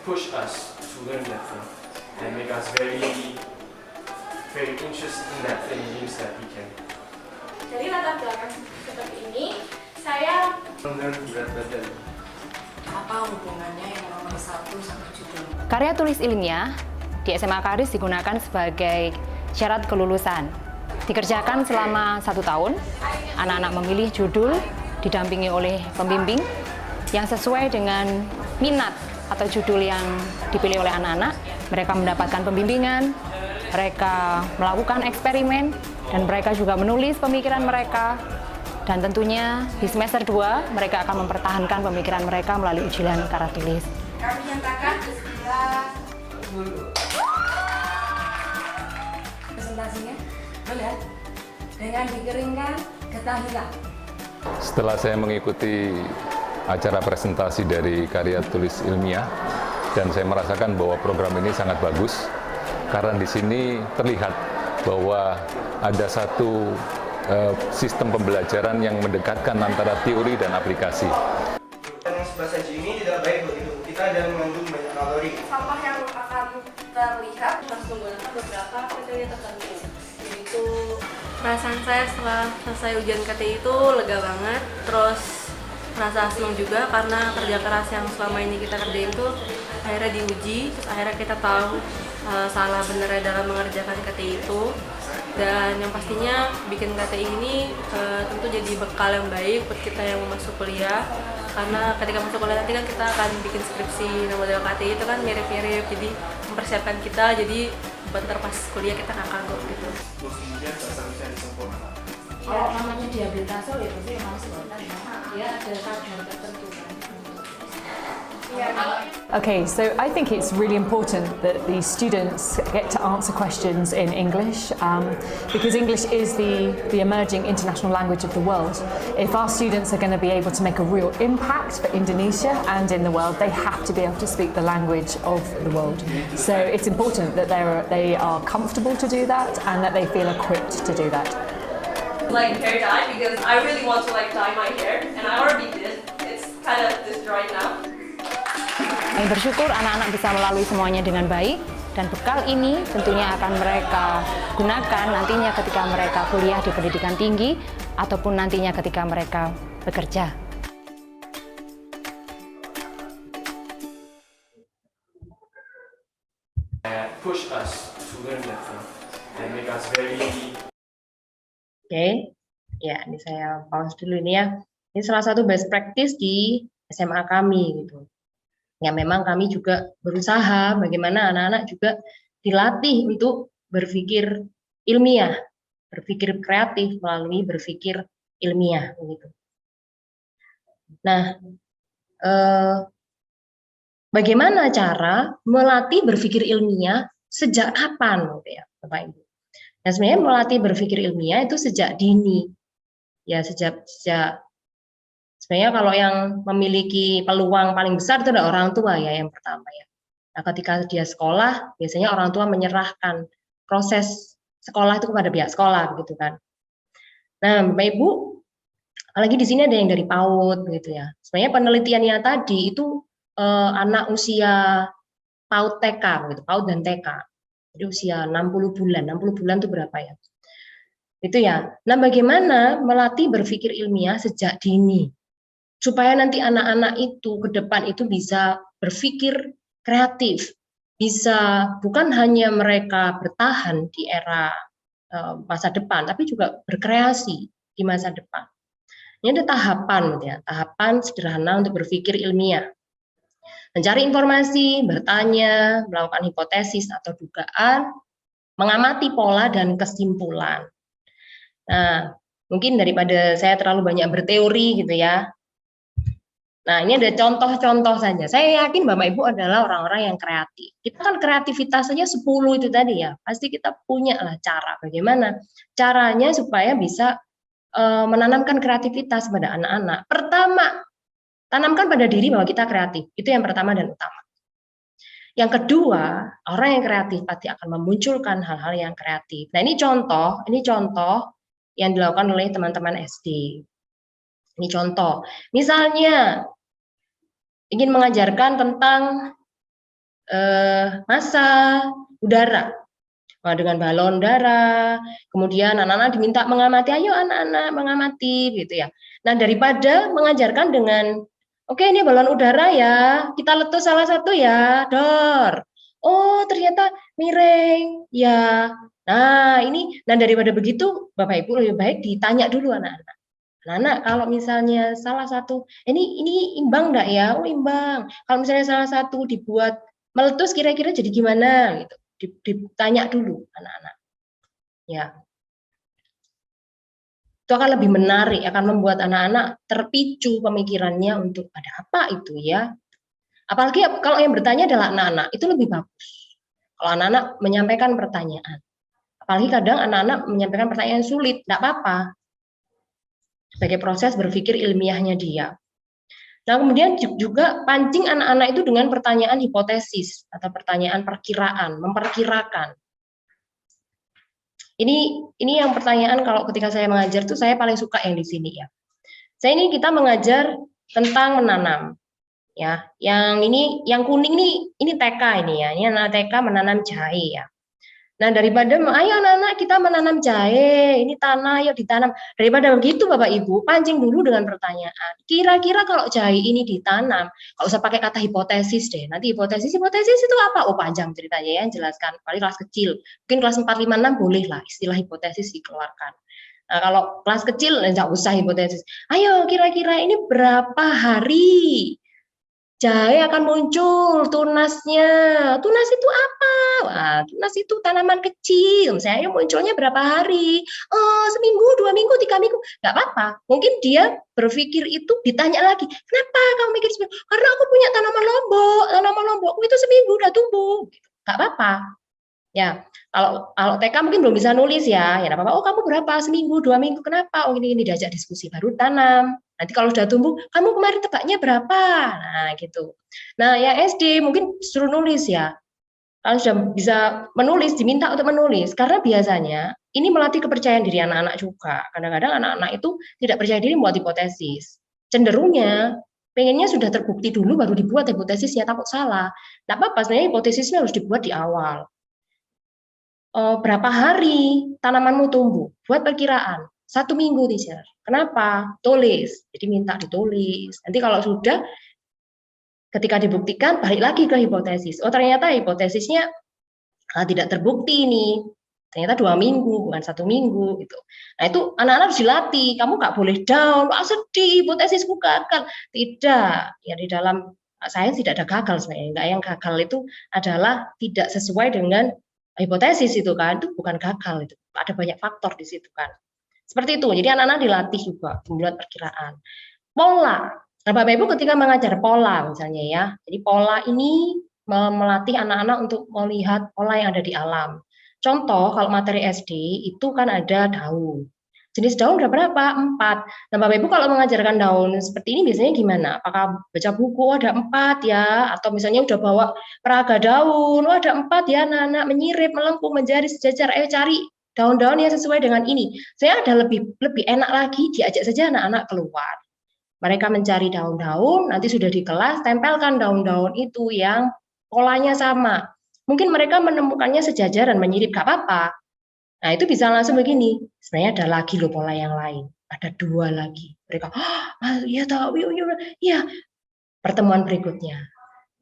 Push us to learn that thing and make us very interested in that thing means that we can. Jadi latar belakang seperti ini, saya learn berat badan. Apa hubungannya yang nomor 1 sama judul? Karya tulis ilmiah di SMA Karis digunakan sebagai syarat kelulusan. Dikerjakan selama 1 tahun, anak-anak memilih judul didampingi oleh pembimbing yang sesuai dengan minat atau judul yang dipilih oleh anak-anak. Mereka mendapatkan pembimbingan, mereka melakukan eksperimen, dan mereka juga menulis pemikiran mereka. Dan tentunya di semester 2 mereka akan mempertahankan pemikiran mereka melalui ujian karya tulis. kami nyatakan kesimpulan presentasinya boleh dengan dikeringkan getah hilang. Setelah saya mengikuti acara presentasi dari karya tulis ilmiah dan saya merasakan bahwa program ini sangat bagus karena di sini terlihat bahwa ada satu sistem pembelajaran yang mendekatkan antara teori dan aplikasi. Yang sebelah saji ini tidak baik buat tubuh kita dan mengandung banyak kalori. Sampah yang akan terlihat harus menggunakan beberapa kriteria tertentu. Yaitu perasaan saya setelah selesai ujian KTI itu lega banget, terus merasa senang juga karena kerja keras yang selama ini kita kerjain tuh akhirnya diuji, terus akhirnya kita tahu salah benernya dalam mengerjakan KTI itu. Dan yang pastinya bikin KTI ini tentu jadi bekal yang baik buat kita yang mau masuk kuliah, karena ketika masuk kuliah nanti kan kita akan bikin skripsi. Nah, model KTI itu kan mirip-mirip, jadi mempersiapkan kita jadi bentar pas kuliah kita nggak kagok gitu. Terus kemudian bahasa bisa disempurnakan. Kalau namanya diabetes ya pasti emang sebentar ya ada kadar tertentu kan. Okay, so I think it's really important that the students get to answer questions in English because English is the emerging international language of the world. If our students are going to be able to make a real impact for Indonesia and in the world, they have to be able to speak the language of the world. So it's important that they are comfortable to do that and that they feel equipped to do that. like hair dye because I really want to like dye my hair and I already did. It's kind of just dried now. Kami bersyukur anak-anak bisa melalui semuanya dengan baik, dan bekal ini tentunya akan mereka gunakan nantinya ketika mereka kuliah di pendidikan tinggi ataupun nantinya ketika mereka bekerja. Push us to learn that thing and make us very. Oke, ya ini saya pause dulu ini ya. Ini salah satu best practice di SMA kami gitu. Ya memang kami juga berusaha bagaimana anak-anak juga dilatih untuk berpikir ilmiah, berpikir kreatif melalui berpikir ilmiah gitu. Nah, bagaimana cara melatih berpikir ilmiah sejak kapan gitu ya, Bapak Ibu? Nah, sebenarnya melatih berpikir ilmiah itu sejak dini. Ya, sejak sebenarnya kalau yang memiliki peluang paling besar itu adalah orang tua ya yang pertama ya. Nah, ketika dia sekolah, biasanya orang tua menyerahkan proses sekolah itu kepada pihak sekolah begitu kan. Nah, Bapak Ibu, apalagi di sini ada yang dari PAUD gitu ya. Sebenarnya penelitiannya tadi itu anak usia PAUD TK gitu, PAUD dan TK. Jadi usia 60 bulan. 60 bulan itu berapa ya? Itu ya. Nah, bagaimana melatih berpikir ilmiah sejak dini? Supaya nanti anak-anak itu ke depan itu bisa berpikir kreatif, bisa bukan hanya mereka bertahan di era masa depan, tapi juga berkreasi di masa depan. Ini ada tahapan, gitu ya, tahapan sederhana untuk berpikir ilmiah. Mencari informasi, bertanya, melakukan hipotesis atau dugaan, mengamati pola dan kesimpulan. Nah, mungkin daripada saya terlalu banyak berteori gitu ya. Nah, ini ada contoh-contoh saja. Saya yakin Bapak Ibu adalah orang-orang yang kreatif. Kita kan kreativitas saja 10 itu tadi ya. Pasti kita punya lah cara bagaimana caranya supaya bisa menanamkan kreativitas pada anak-anak. Pertama, tanamkan pada diri bahwa kita kreatif. Itu yang pertama dan utama. Yang kedua, orang yang kreatif pasti akan memunculkan hal-hal yang kreatif. Nah, ini contoh yang dilakukan oleh teman-teman SD. Ini contoh, misalnya ingin mengajarkan tentang massa udara dengan balon udara, kemudian anak-anak diminta mengamati, ayo anak-anak mengamati, gitu ya. Nah, daripada mengajarkan dengan, oke, ini balon udara ya, kita letus salah satu ya, dor. Oh, ternyata miring, ya. Nah, daripada begitu, Bapak Ibu lebih baik ditanya dulu anak-anak. Anak, kalau misalnya salah satu, ini imbang enggak ya? Oh, imbang. Kalau misalnya salah satu dibuat meletus, kira-kira jadi gimana? Gitu. Ditanya dulu anak-anak. Ya. Itu akan lebih menarik, akan membuat anak-anak terpicu pemikirannya untuk ada apa itu ya. Apalagi kalau yang bertanya adalah anak-anak, itu lebih bagus. Kalau anak-anak menyampaikan pertanyaan. Apalagi kadang anak-anak menyampaikan pertanyaan sulit, enggak apa-apa. Sebagai proses berpikir ilmiahnya dia. Nah, kemudian juga pancing anak-anak itu dengan pertanyaan hipotesis atau pertanyaan perkiraan, memperkirakan. Ini yang pertanyaan kalau ketika saya mengajar tuh saya paling suka yang di sini ya. Kita mengajar tentang menanam. Ya, yang kuning ini TK ini ya. Ini anak TK menanam jahe ya. Nah, daripada ayo anak-anak kita menanam jahe, ini tanah yuk ditanam. Daripada begitu Bapak Ibu, pancing dulu dengan pertanyaan. Kira-kira kalau jahe ini ditanam, nggak usah pakai kata hipotesis deh. Nanti hipotesis itu apa? Oh, panjang ceritanya ya, jelaskan. Paling kelas kecil, mungkin kelas 4, 5, 6 boleh lah istilah hipotesis dikeluarkan. Nah, kalau kelas kecil nggak usah hipotesis. Ayo kira-kira ini berapa hari jahe akan muncul tunasnya. Tunas itu apa? Wah, tunas itu tanaman kecil. Misalnya munculnya berapa hari? Oh, seminggu, 2 minggu, 3 minggu. Nggak apa-apa. Mungkin dia berpikir itu ditanya lagi. Kenapa kamu mikir seminggu? Karena aku punya tanaman lombok. Tanaman lombokku itu seminggu udah tumbuh. Nggak apa-apa. Ya, kalau TK mungkin belum bisa nulis ya. Ya nggak apa-apa. Oh, kamu berapa? Seminggu, 2 minggu. Kenapa? Oh, ini diajak diskusi baru tanam. Nanti kalau sudah tumbuh, kamu kemarin tebaknya berapa? Nah, gitu. Nah, ya SD mungkin suruh nulis ya. Kalau sudah bisa menulis, diminta untuk menulis. Karena biasanya ini melatih kepercayaan diri anak-anak juga. Kadang-kadang anak-anak itu tidak percaya diri membuat hipotesis. Cenderungnya pengennya sudah terbukti dulu baru dibuat hipotesisnya, takut salah. Nggak apa-apa, sebenarnya hipotesisnya harus dibuat di awal. Berapa hari tanamanmu tumbuh? Buat perkiraan. 1 minggu, teacher. Kenapa? Tulis. Jadi minta ditulis. Nanti kalau sudah, ketika dibuktikan, balik lagi ke hipotesis. Oh, ternyata hipotesisnya tidak terbukti ini. Ternyata 2 minggu, bukan 1 minggu gitu. Nah itu anak-anak harus dilatih. Kamu nggak boleh down, sedih, hipotesisku gagal. Tidak. Ya di dalam sains tidak ada gagal sebenarnya. Enggak, yang gagal itu adalah tidak sesuai dengan hipotesis itu kan. Itu bukan gagal itu. Ada banyak faktor di situ kan. Seperti itu. Jadi anak-anak dilatih juga membuat perkiraan. Pola. Nah, Bapak Ibu ketika mengajar pola misalnya ya. Jadi pola ini melatih anak-anak untuk melihat pola yang ada di alam. Contoh, kalau materi SD itu kan ada daun. Jenis daun ada berapa? 4. Nah, Bapak Ibu kalau mengajarkan daun seperti ini biasanya gimana? Apakah baca buku, oh, ada 4 ya? Atau misalnya udah bawa peraga daun, oh, ada 4 ya, anak-anak menyirip, melengkung, menjadi sejajar, ayo cari daun-daun yang sesuai dengan ini. Saya ada lebih enak lagi, diajak saja anak-anak keluar. Mereka mencari daun-daun, nanti sudah di kelas, tempelkan daun-daun itu yang polanya sama. Mungkin mereka menemukannya sejajaran, menyirip, gak apa-apa. Nah, itu bisa langsung begini. Sebenarnya ada lagi loh pola yang lain. Ada 2 lagi. Mereka, iya tahu, iya. Pertemuan berikutnya,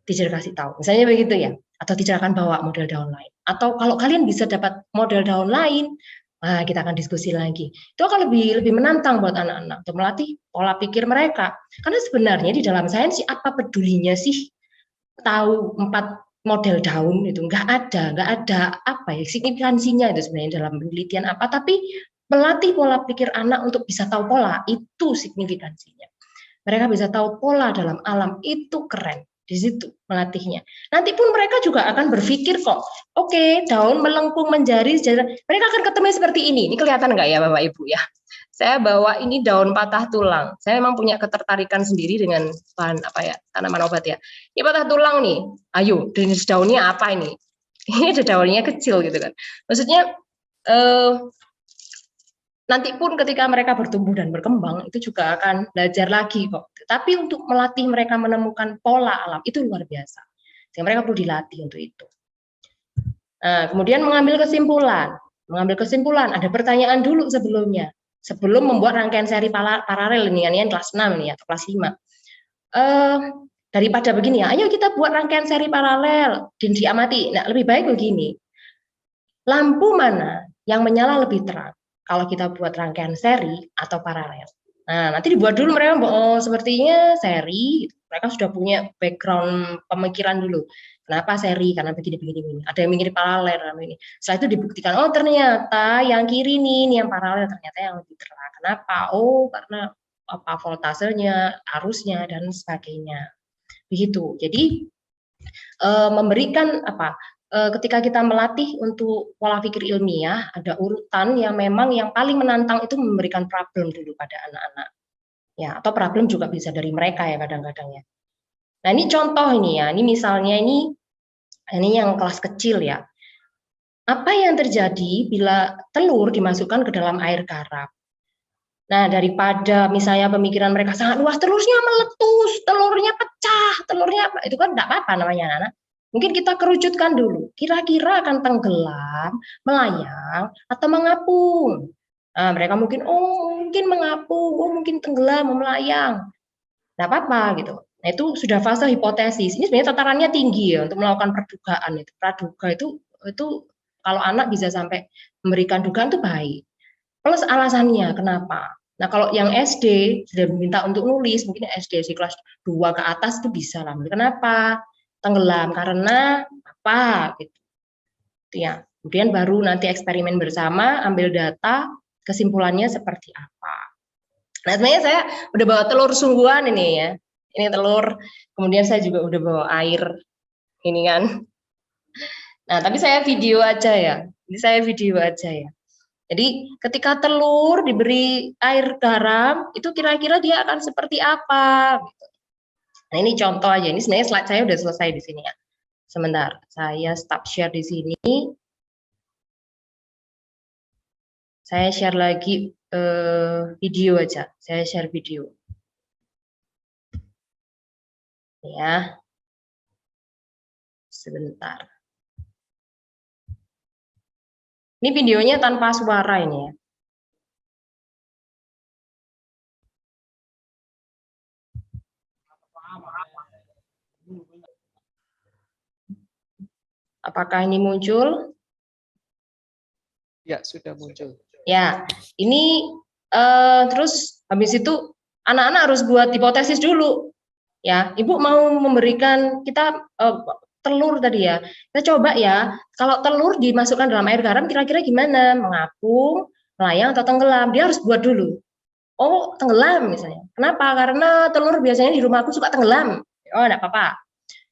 teacher kasih tahu. Misalnya begitu ya. Atau teacher akan bawa model daun lain. Atau kalau kalian bisa dapat model daun lain, nah kita akan diskusi lagi. Itu akan lebih menantang buat anak-anak untuk melatih pola pikir mereka. Karena sebenarnya di dalam sains apa pedulinya sih tahu 4 model daun itu nggak ada apa ya signifikansinya itu sebenarnya dalam penelitian apa, tapi melatih pola pikir anak untuk bisa tahu pola itu signifikansinya. Mereka bisa tahu pola dalam alam, itu keren di situ melatihnya. Nanti pun mereka juga akan berpikir kok, oke, daun melengkung menjadi sejajar. Mereka akan ketemu seperti ini. Ini kelihatan nggak ya Bapak Ibu ya? Saya bawa ini daun patah tulang. Saya memang punya ketertarikan sendiri dengan bahan tanaman obat ya. Ini patah tulang nih. Ayo, jenis daunnya apa ini? Ini ada daunnya kecil gitu kan. Maksudnya nanti pun ketika mereka bertumbuh dan berkembang itu juga akan belajar lagi kok. Tapi untuk melatih mereka menemukan pola alam itu luar biasa. Sehingga mereka perlu dilatih untuk itu. Nah, kemudian mengambil kesimpulan. Mengambil kesimpulan, ada pertanyaan dulu sebelumnya. Sebelum membuat rangkaian seri paralel ini kelas 6 ini atau kelas 5. Daripada begini ya, ayo kita buat rangkaian seri paralel dan diamati. Nah, lebih baik begini. Lampu mana yang menyala lebih terang kalau kita buat rangkaian seri atau paralel? Nah, nanti dibuat dulu mereka, sepertinya seri, mereka sudah punya background pemikiran dulu. Kenapa seri? Karena begini. Ada yang mikir paralel, ini. Setelah itu dibuktikan, oh ternyata yang kiri nih yang paralel ternyata yang lebih terang. Kenapa? Oh, karena voltasenya, arusnya dan sebagainya. Begitu. Jadi memberikan ketika kita melatih untuk pola pikir ilmiah, ada urutan yang memang yang paling menantang itu memberikan problem dulu pada anak-anak. Ya, atau problem juga bisa dari mereka ya kadang-kadang ya. Nah, ini contoh ini ya. Ini misalnya ini yang kelas kecil ya. Apa yang terjadi bila telur dimasukkan ke dalam air garam? Nah, daripada misalnya pemikiran mereka sangat luas, telurnya meletus, telurnya pecah, telurnya apa? Itu kan enggak apa-apa namanya anak-anak. Mungkin kita kerucutkan dulu. Kira-kira akan tenggelam, melayang, atau mengapung. Nah, mereka mungkin, mungkin mengapung, mungkin tenggelam, melayang. Enggak apa-apa gitu. Nah, itu sudah fase hipotesis. Ini sebenarnya tatarannya tinggi ya untuk melakukan perdugaan itu. Praduga itu kalau anak bisa sampai memberikan dugaan itu baik. Plus alasannya kenapa. Nah, kalau yang SD sudah diminta untuk nulis, mungkin SD kelas 2 ke atas itu bisa lah. Kenapa? Tenggelam karena apa gitu. Ya. Kemudian baru nanti eksperimen bersama, ambil data, kesimpulannya seperti apa. Nah, sebenarnya saya udah bawa telur sungguhan ini ya. Ini telur, kemudian saya juga udah bawa air, ini kan. Nah, tapi saya video aja ya. Ini saya video aja ya. Jadi ketika telur diberi air garam, itu kira-kira dia akan seperti apa? Nah, ini contoh aja. Ini sebenarnya slide saya udah selesai di sini ya. Sebentar, saya stop share di sini. Saya share lagi video aja. Saya share video. Ya. Sebentar. Ini videonya tanpa suara ini ya. Apakah ini muncul? Ya, sudah muncul. Ya, ini terus habis itu anak-anak harus buat hipotesis dulu. Ya, Ibu mau memberikan kita telur tadi ya. Kita coba ya, kalau telur dimasukkan dalam air garam kira-kira gimana? Mengapung, melayang atau tenggelam? Dia harus buat dulu. Oh, tenggelam misalnya. Kenapa? Karena telur biasanya di rumahku suka tenggelam. Oh, enggak apa-apa.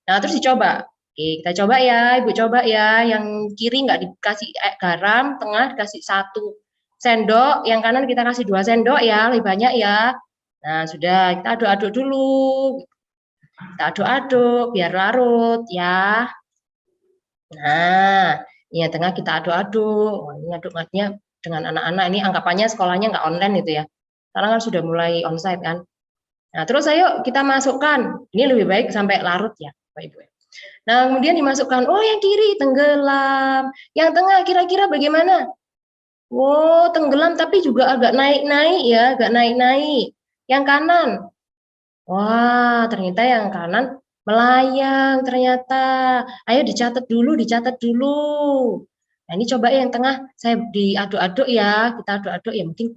Nah, terus dicoba. Oke, kita coba ya, Ibu coba ya. Yang kiri nggak dikasih garam, tengah dikasih 1 sendok, yang kanan kita kasih 2 sendok ya, lebih banyak ya. Nah, sudah, kita aduk-aduk dulu. Kita aduk-aduk biar larut ya. Nah, ini yang tengah kita aduk-aduk. Wah, ini aduk-aduknya dengan anak-anak, ini anggapannya sekolahnya nggak online gitu ya. Sekarang kan sudah mulai onsite kan. Nah, terus ayo kita masukkan. Ini lebih baik sampai larut ya, Bapak Ibu. Nah, kemudian dimasukkan, oh yang kiri tenggelam, yang tengah kira-kira bagaimana? Oh, tenggelam tapi juga agak naik-naik ya, agak naik-naik. Yang kanan, wah ternyata yang kanan melayang ternyata. Ayo dicatat dulu, dicatat dulu. Nah, ini coba yang tengah saya diaduk-aduk ya, kita aduk-aduk ya, mungkin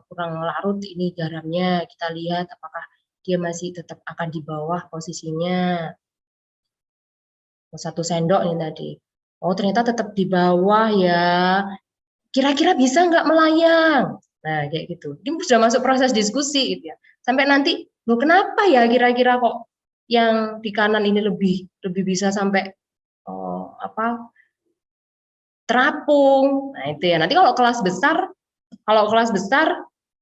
kurang larut ini garamnya. Kita lihat apakah dia masih tetap akan di bawah posisinya. 1 sendok ini tadi. Oh, ternyata tetap di bawah ya. Kira-kira bisa nggak melayang? Nah, kayak gitu. Ini sudah masuk proses diskusi gitu ya. Sampai nanti, loh kenapa ya kira-kira kok yang di kanan ini lebih bisa sampai terapung. Nah, itu ya. Nanti kalau kelas besar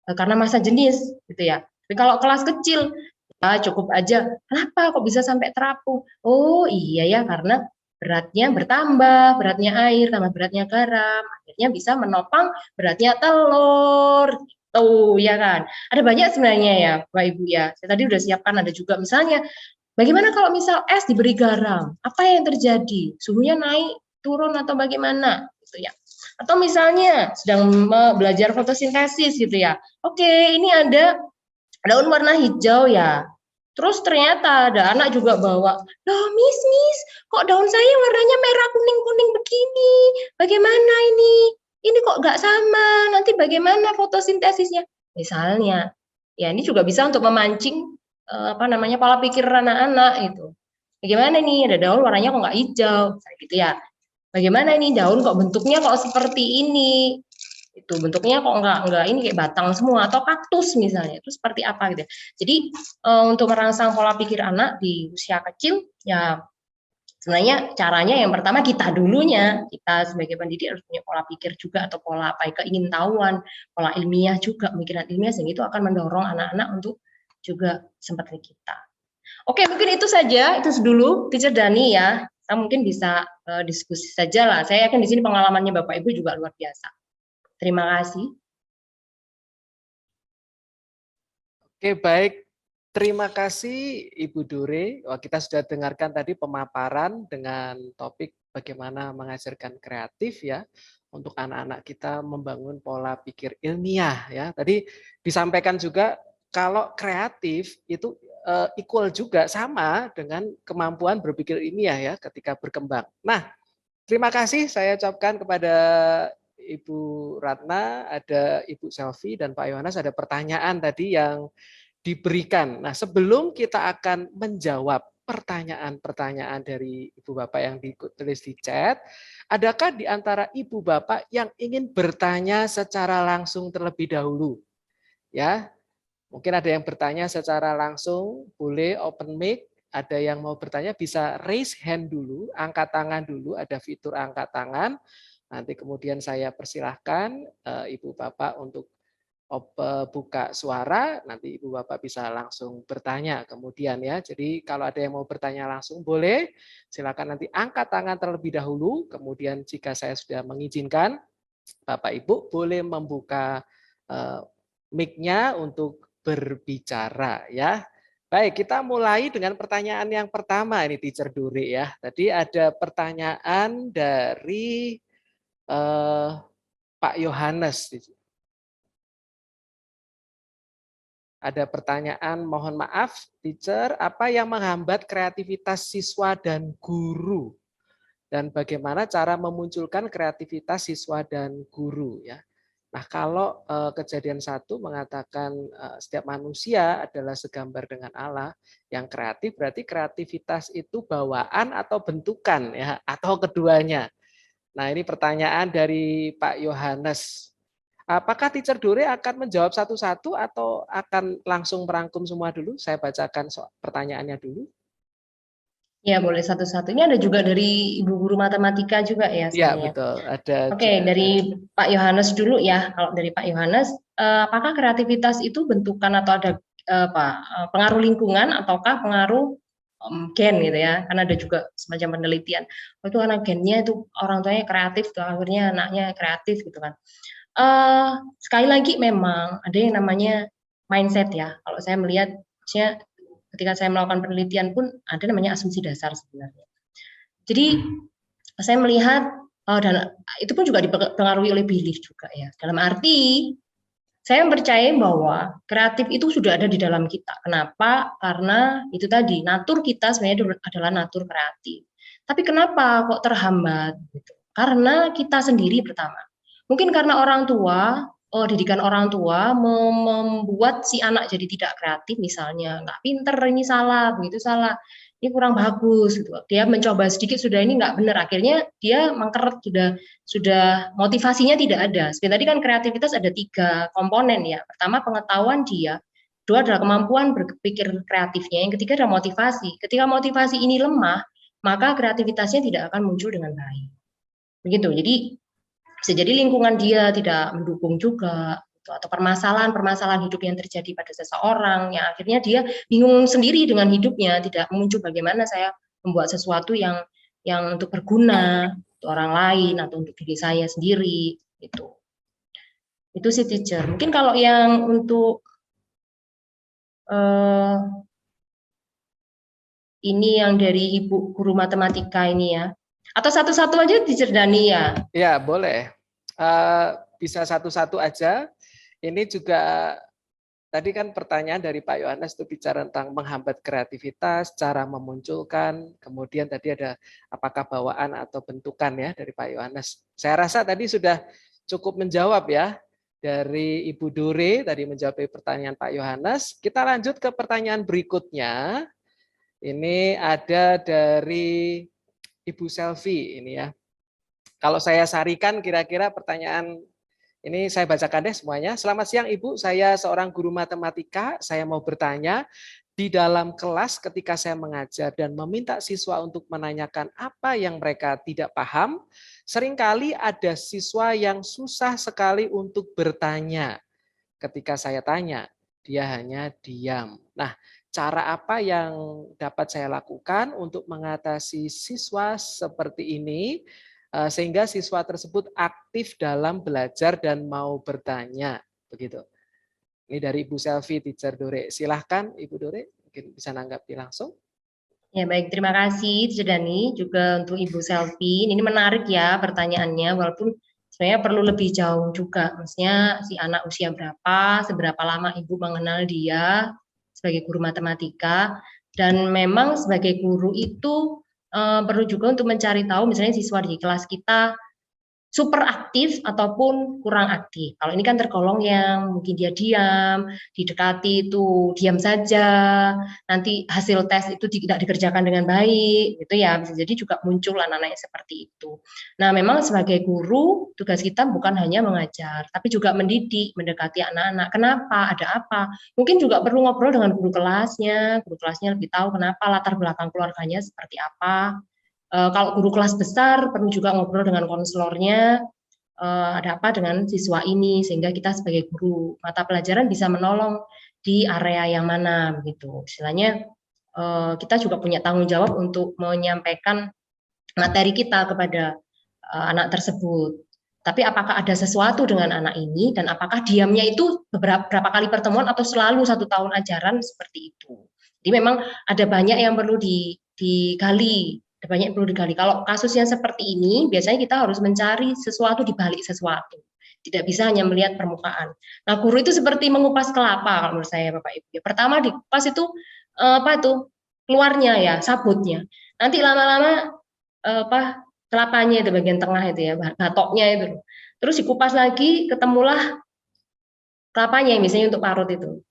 karena masa jenis gitu ya. Tapi kalau kelas kecil cukup aja. Kenapa kok bisa sampai terapung? Oh iya ya, karena beratnya bertambah, beratnya air tambah beratnya garam, akhirnya bisa menopang beratnya telur. Tuh ya kan. Ada banyak sebenarnya ya, Bapak Ibu ya. Saya tadi udah siapkan, ada juga misalnya bagaimana kalau misal es diberi garam? Apa yang terjadi? Suhunya naik, turun atau bagaimana? Gitu ya. Atau misalnya sedang belajar fotosintesis gitu ya. Oke, ini ada daun warna hijau ya. Terus ternyata ada anak juga bawa, loh miss, kok daun saya warnanya merah kuning-kuning begini? Bagaimana ini? Ini kok nggak sama? Nanti bagaimana fotosintesisnya? Misalnya, ya ini juga bisa untuk memancing pola pikir anak-anak itu. Bagaimana nih? Ada daun warnanya kok nggak hijau? Gitu ya. Bagaimana ini daun kok bentuknya kok seperti ini? Itu bentuknya kok enggak ini kayak batang semua atau kaktus misalnya, itu seperti apa gitu. Jadi untuk merangsang pola pikir anak di usia kecil ya sebenarnya caranya yang pertama kita sebagai pendidik harus punya pola pikir juga atau pola keingintahuan, pola ilmiah juga, pemikiran ilmiah, sehingga itu akan mendorong anak-anak untuk juga seperti kita. Oke, mungkin itu saja, itu dulu Teacher Dani ya. Kita mungkin bisa diskusi saja lah. Saya yakin di sini pengalamannya Bapak Ibu juga luar biasa. Terima kasih. Oke, baik. Terima kasih Ibu Dore. Wah, kita sudah dengarkan tadi pemaparan dengan topik bagaimana mengajarkan kreatif ya untuk anak-anak kita membangun pola pikir ilmiah ya. Tadi disampaikan juga kalau kreatif itu equal juga sama dengan kemampuan berpikir ilmiah ya ketika berkembang. Nah, terima kasih saya ucapkan kepada Ibu Ratna, ada Ibu Selvi dan Pak Yohanes, ada pertanyaan tadi yang diberikan. Nah, sebelum kita akan menjawab pertanyaan-pertanyaan dari Ibu Bapak yang ditulis di chat, adakah di antara Ibu Bapak yang ingin bertanya secara langsung terlebih dahulu? Ya, mungkin ada yang bertanya secara langsung, boleh open mic. Ada yang mau bertanya bisa raise hand dulu, angkat tangan dulu, ada fitur angkat tangan. Nanti kemudian saya persilahkan Ibu Bapak untuk buka suara, nanti Ibu Bapak bisa langsung bertanya kemudian ya. Jadi kalau ada yang mau bertanya langsung boleh, silakan nanti angkat tangan terlebih dahulu, kemudian jika saya sudah mengizinkan, Bapak Ibu boleh membuka mic-nya untuk berbicara ya. Baik, kita mulai dengan pertanyaan yang pertama ini Teacher Duri ya. Tadi ada pertanyaan dari Pak Yohanes. Ada pertanyaan, mohon maaf, teacher, apa yang menghambat kreativitas siswa dan guru? Dan bagaimana cara memunculkan kreativitas siswa dan guru? Ya. Nah, kalau kejadian 1 mengatakan setiap manusia adalah segambar dengan Allah, yang kreatif berarti kreativitas itu bawaan atau bentukan, ya, atau keduanya. Nah, ini pertanyaan dari Pak Yohanes. Apakah Teacher Dore akan menjawab satu-satu atau akan langsung merangkum semua dulu? Saya bacakan pertanyaannya dulu. Ya, boleh satu-satu. Ini ada juga dari Ibu Guru Matematika juga ya. Iya, betul. Ada. Oke, dari Pak Yohanes dulu ya. Kalau dari Pak Yohanes, apakah kreativitas itu bentukan atau ada pengaruh lingkungan ataukah pengaruh gen gitu ya? Karena ada juga semacam penelitian. Itu karena gennya itu orang tuanya kreatif, tuh akhirnya anaknya kreatif gitu kan. Sekali lagi memang ada yang namanya mindset ya. Kalau saya melihat, maksudnya ketika saya melakukan penelitian pun ada namanya asumsi dasar sebenarnya. Jadi saya melihat dan itu pun juga dipengaruhi oleh belief juga ya. Dalam arti saya percaya bahwa kreatif itu sudah ada di dalam kita. Kenapa? Karena itu tadi natur kita sebenarnya adalah natur kreatif. Tapi kenapa kok terhambat? Gitu. Karena kita sendiri pertama. Mungkin karena orang tua, didikan orang tua membuat si anak jadi tidak kreatif misalnya, nggak pinter, ini salah, begitu salah, ini kurang bagus gitu. Dia mencoba sedikit sudah ini nggak benar, akhirnya dia mangkeret, sudah motivasinya tidak ada. Seperti tadi kan kreativitas ada 3 komponen ya. Pertama pengetahuan dia, kedua adalah kemampuan berpikir kreatifnya, yang ketiga adalah motivasi. Ketika motivasi ini lemah, maka kreativitasnya tidak akan muncul dengan baik. Begitu. Jadi bisa jadi lingkungan dia tidak mendukung juga, atau permasalahan hidup yang terjadi pada seseorang, yang akhirnya dia bingung sendiri dengan hidupnya, tidak muncul bagaimana saya membuat sesuatu yang untuk berguna untuk orang lain atau untuk diri saya sendiri. Itu sih teacher. Mungkin kalau yang untuk ini yang dari Ibu Guru Matematika ini ya. Atau satu-satu aja Teacher Dani ya? Ya, boleh. Bisa satu-satu aja. Ini juga tadi kan pertanyaan dari Pak Yohanes itu bicara tentang menghambat kreativitas, cara memunculkan, kemudian tadi ada apakah bawaan atau bentukan ya dari Pak Yohanes. Saya rasa tadi sudah cukup menjawab ya dari Ibu Dore tadi menjawab pertanyaan Pak Yohanes. Kita lanjut ke pertanyaan berikutnya. Ini ada dari Ibu Selvi ini ya. Kalau saya sarikan kira-kira pertanyaan ini saya bacakan deh semuanya. Selamat siang Ibu, saya seorang guru matematika. Saya mau bertanya, di dalam kelas ketika saya mengajar dan meminta siswa untuk menanyakan apa yang mereka tidak paham, seringkali ada siswa yang susah sekali untuk bertanya. Ketika saya tanya, dia hanya diam. Nah, cara apa yang dapat saya lakukan untuk mengatasi siswa seperti ini sehingga siswa tersebut aktif dalam belajar dan mau bertanya, begitu. Ini dari Ibu Selvi, Teacher Dore. Silahkan Ibu Dore, mungkin bisa nanggapi langsung. Ya baik, terima kasih Teacher Dani juga untuk Ibu Selvi. Ini menarik ya pertanyaannya, walaupun sebenarnya perlu lebih jauh juga. Maksudnya si anak usia berapa, seberapa lama Ibu mengenal dia sebagai guru matematika, dan memang sebagai guru itu perlu juga untuk mencari tahu misalnya siswa di kelas kita super aktif ataupun kurang aktif. Kalau ini kan tergolong yang mungkin dia diam, didekati itu diam saja, nanti hasil tes itu tidak dikerjakan dengan baik, gitu ya. Bisa jadi juga muncul anak-anak yang seperti itu. Nah, memang sebagai guru tugas kita bukan hanya mengajar, tapi juga mendidik, mendekati anak-anak. Kenapa? Ada apa? Mungkin juga perlu ngobrol dengan guru kelasnya lebih tahu kenapa latar belakang keluarganya seperti apa. Kalau guru kelas besar perlu juga ngobrol dengan konselornya, ada apa dengan siswa ini, sehingga kita sebagai guru mata pelajaran bisa menolong di area yang mana begitu. Istilahnya kita juga punya tanggung jawab untuk menyampaikan materi kita kepada anak tersebut. Tapi apakah ada sesuatu dengan anak ini dan apakah diamnya itu berapa kali pertemuan atau selalu 1 tahun ajaran seperti itu. Jadi memang ada banyak yang perlu digali, ada banyak yang perlu digali. Kalau kasus yang seperti ini, biasanya kita harus mencari sesuatu di balik sesuatu. Tidak bisa hanya melihat permukaan. Nah, guru itu seperti mengupas kelapa kalau menurut saya, Bapak Ibu. Pertama dikupas itu keluarnya ya, sabutnya. Nanti lama-lama kelapanya itu bagian tengah itu ya, batoknya itu. Terus dikupas lagi, ketemulah kelapanya misalnya untuk parut itu.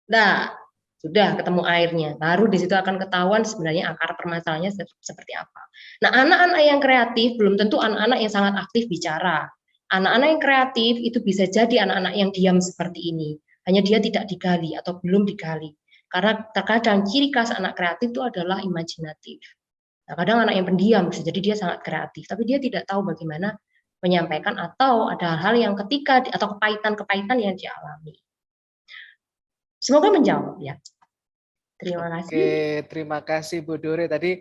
Nah, sudah ketemu airnya. Baru di situ akan ketahuan sebenarnya akar permasalahannya seperti apa. Nah, anak-anak yang kreatif belum tentu anak-anak yang sangat aktif bicara. Anak-anak yang kreatif itu bisa jadi anak-anak yang diam seperti ini. Hanya dia tidak digali atau belum digali. Karena terkadang ciri khas anak kreatif itu adalah imajinatif. Nah, kadang anak yang pendiam bisa jadi dia sangat kreatif, tapi dia tidak tahu bagaimana menyampaikan atau ada hal yang ketika atau kepahitan-kepahitan yang dialami. Semoga menjawab ya. Terima kasih. Oke, terima kasih Bu Dore. Tadi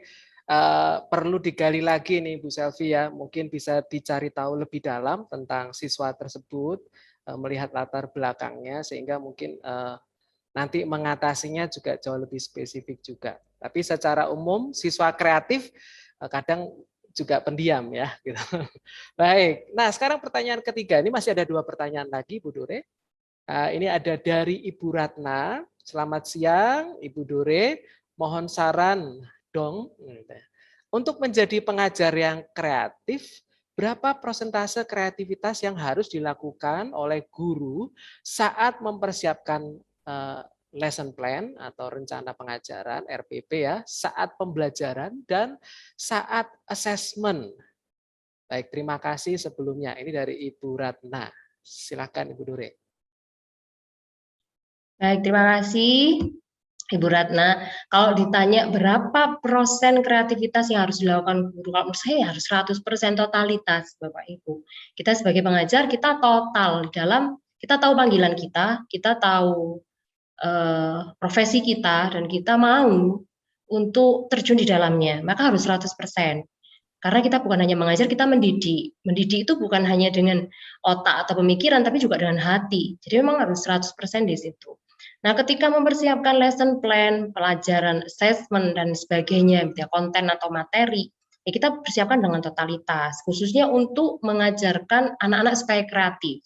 perlu digali lagi nih Bu Selvi ya. Mungkin bisa dicari tahu lebih dalam tentang siswa tersebut, melihat latar belakangnya sehingga mungkin nanti mengatasinya juga jauh lebih spesifik juga. Tapi secara umum siswa kreatif kadang juga pendiam ya. Gitu. Baik, nah sekarang pertanyaan ketiga, ini masih ada 2 pertanyaan lagi Bu Dore. Ini ada dari Ibu Ratna, selamat siang Ibu Dore, mohon saran dong. Untuk menjadi pengajar yang kreatif, berapa persentase kreativitas yang harus dilakukan oleh guru saat mempersiapkan lesson plan atau rencana pengajaran RPP ya, saat pembelajaran dan saat assessment. Baik, terima kasih sebelumnya. Ini dari Ibu Ratna. Silakan Ibu Dore. Baik, terima kasih Ibu Ratna. Kalau ditanya berapa persen kreativitas yang harus dilakukan guru, kalau menurut saya harus 100% totalitas Bapak Ibu. Kita sebagai pengajar, kita total dalam, kita tahu panggilan kita tahu profesi kita, dan kita mau untuk terjun di dalamnya, maka harus 100%. Karena kita bukan hanya mengajar, kita mendidik. Mendidik itu bukan hanya dengan otak atau pemikiran, tapi juga dengan hati. Jadi memang harus 100% di situ. Nah, ketika mempersiapkan lesson plan, pelajaran, assessment, dan sebagainya, konten atau materi, ya kita persiapkan dengan totalitas, khususnya untuk mengajarkan anak-anak supaya kreatif.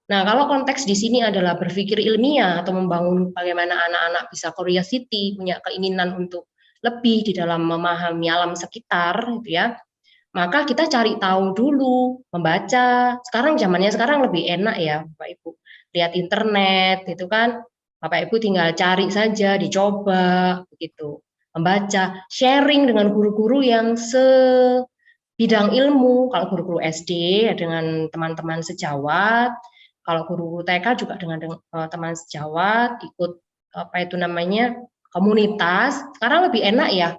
Nah, kalau konteks di sini adalah berpikir ilmiah atau membangun bagaimana anak-anak bisa curiosity, punya keinginan untuk lebih di dalam memahami alam sekitar, gitu ya, maka kita cari tahu dulu, membaca. Sekarang zamannya sekarang lebih enak ya, Bapak Ibu. Lihat internet, gitu kan. Bapak Ibu tinggal cari saja, dicoba, begitu. Membaca, sharing dengan guru-guru yang sebidang ilmu. Kalau guru-guru SD dengan teman-teman sejawat, kalau guru TK juga dengan teman sejawat, ikut komunitas. Sekarang lebih enak ya,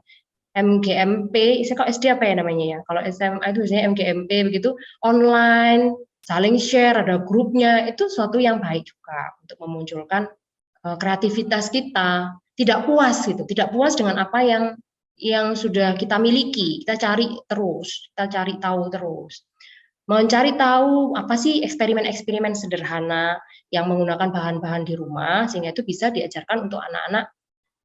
MGMP, kalau SD apa ya namanya ya, kalau SMA itu biasanya MGMP begitu, online, saling share, ada grupnya, itu suatu yang baik juga untuk memunculkan kreativitas kita. Tidak puas gitu, tidak puas dengan apa yang sudah kita miliki, kita cari terus, kita cari tahu terus. Mencari tahu apa sih eksperimen-eksperimen sederhana yang menggunakan bahan-bahan di rumah, sehingga itu bisa diajarkan untuk anak-anak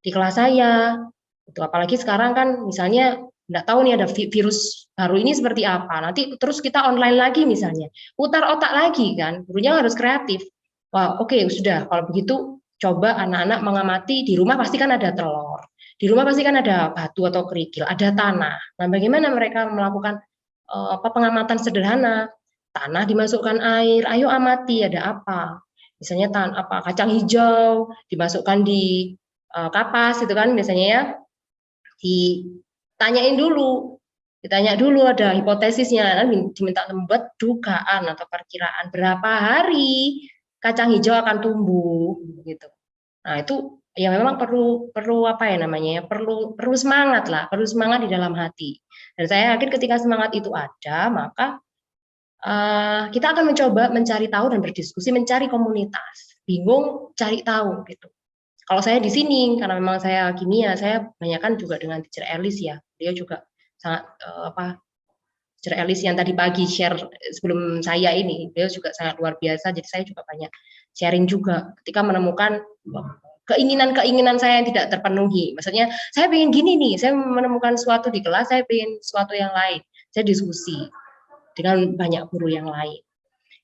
di kelas saya. Itu apalagi sekarang kan misalnya nggak tahu nih ada virus baru ini seperti apa, nanti terus kita online lagi misalnya, putar otak lagi kan, gurunya harus kreatif. Wah, oke, sudah, kalau begitu coba anak-anak mengamati, di rumah pasti kan ada telur, di rumah pasti kan ada batu atau kerikil, ada tanah. Nah, bagaimana mereka melakukan pengamatan sederhana? Tanah dimasukkan air, ayo amati ada apa. Misalnya kacang hijau dimasukkan di kapas itu kan biasanya ya, ditanya dulu ada hipotesisnya, diminta membuat dugaan atau perkiraan berapa hari kacang hijau akan tumbuh gitu. Nah, itu ya memang perlu perlu semangat lah, perlu semangat di dalam hati. Dan saya yakin ketika semangat itu ada, maka kita akan mencoba mencari tahu dan berdiskusi, mencari komunitas. Bingung, cari tahu gitu. Kalau saya di sini, karena memang saya kimia, saya banyakkan juga dengan teacher Elis ya. Dia juga sangat Teacher Elis yang tadi pagi share sebelum saya ini, beliau juga sangat luar biasa, jadi saya juga banyak sharing juga ketika menemukan keinginan-keinginan saya yang tidak terpenuhi. Maksudnya saya pengen gini nih, saya menemukan sesuatu di kelas, saya pengen sesuatu yang lain. Saya diskusi dengan banyak guru yang lain.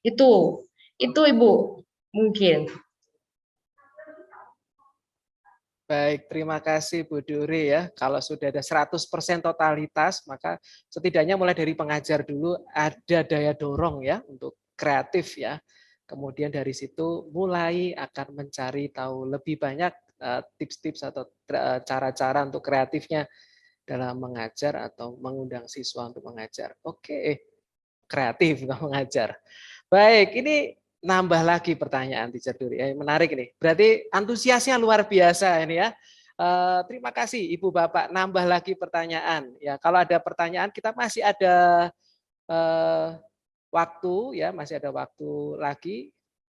Itu Ibu mungkin. Baik, terima kasih Bu Dore ya. Kalau sudah ada 100% totalitas, maka setidaknya mulai dari pengajar dulu ada daya dorong ya untuk kreatif ya. Kemudian dari situ mulai akan mencari tahu lebih banyak tips-tips atau cara-cara untuk kreatifnya dalam mengajar atau mengundang siswa untuk mengajar. Oke, kreatif untuk mengajar. Baik, ini nambah lagi pertanyaan Teacher Duri. Menarik nih. Berarti antusiasnya luar biasa ini ya. Terima kasih Ibu Bapak. Nambah lagi pertanyaan. Ya, kalau ada pertanyaan kita masih ada waktu ya, masih ada waktu lagi.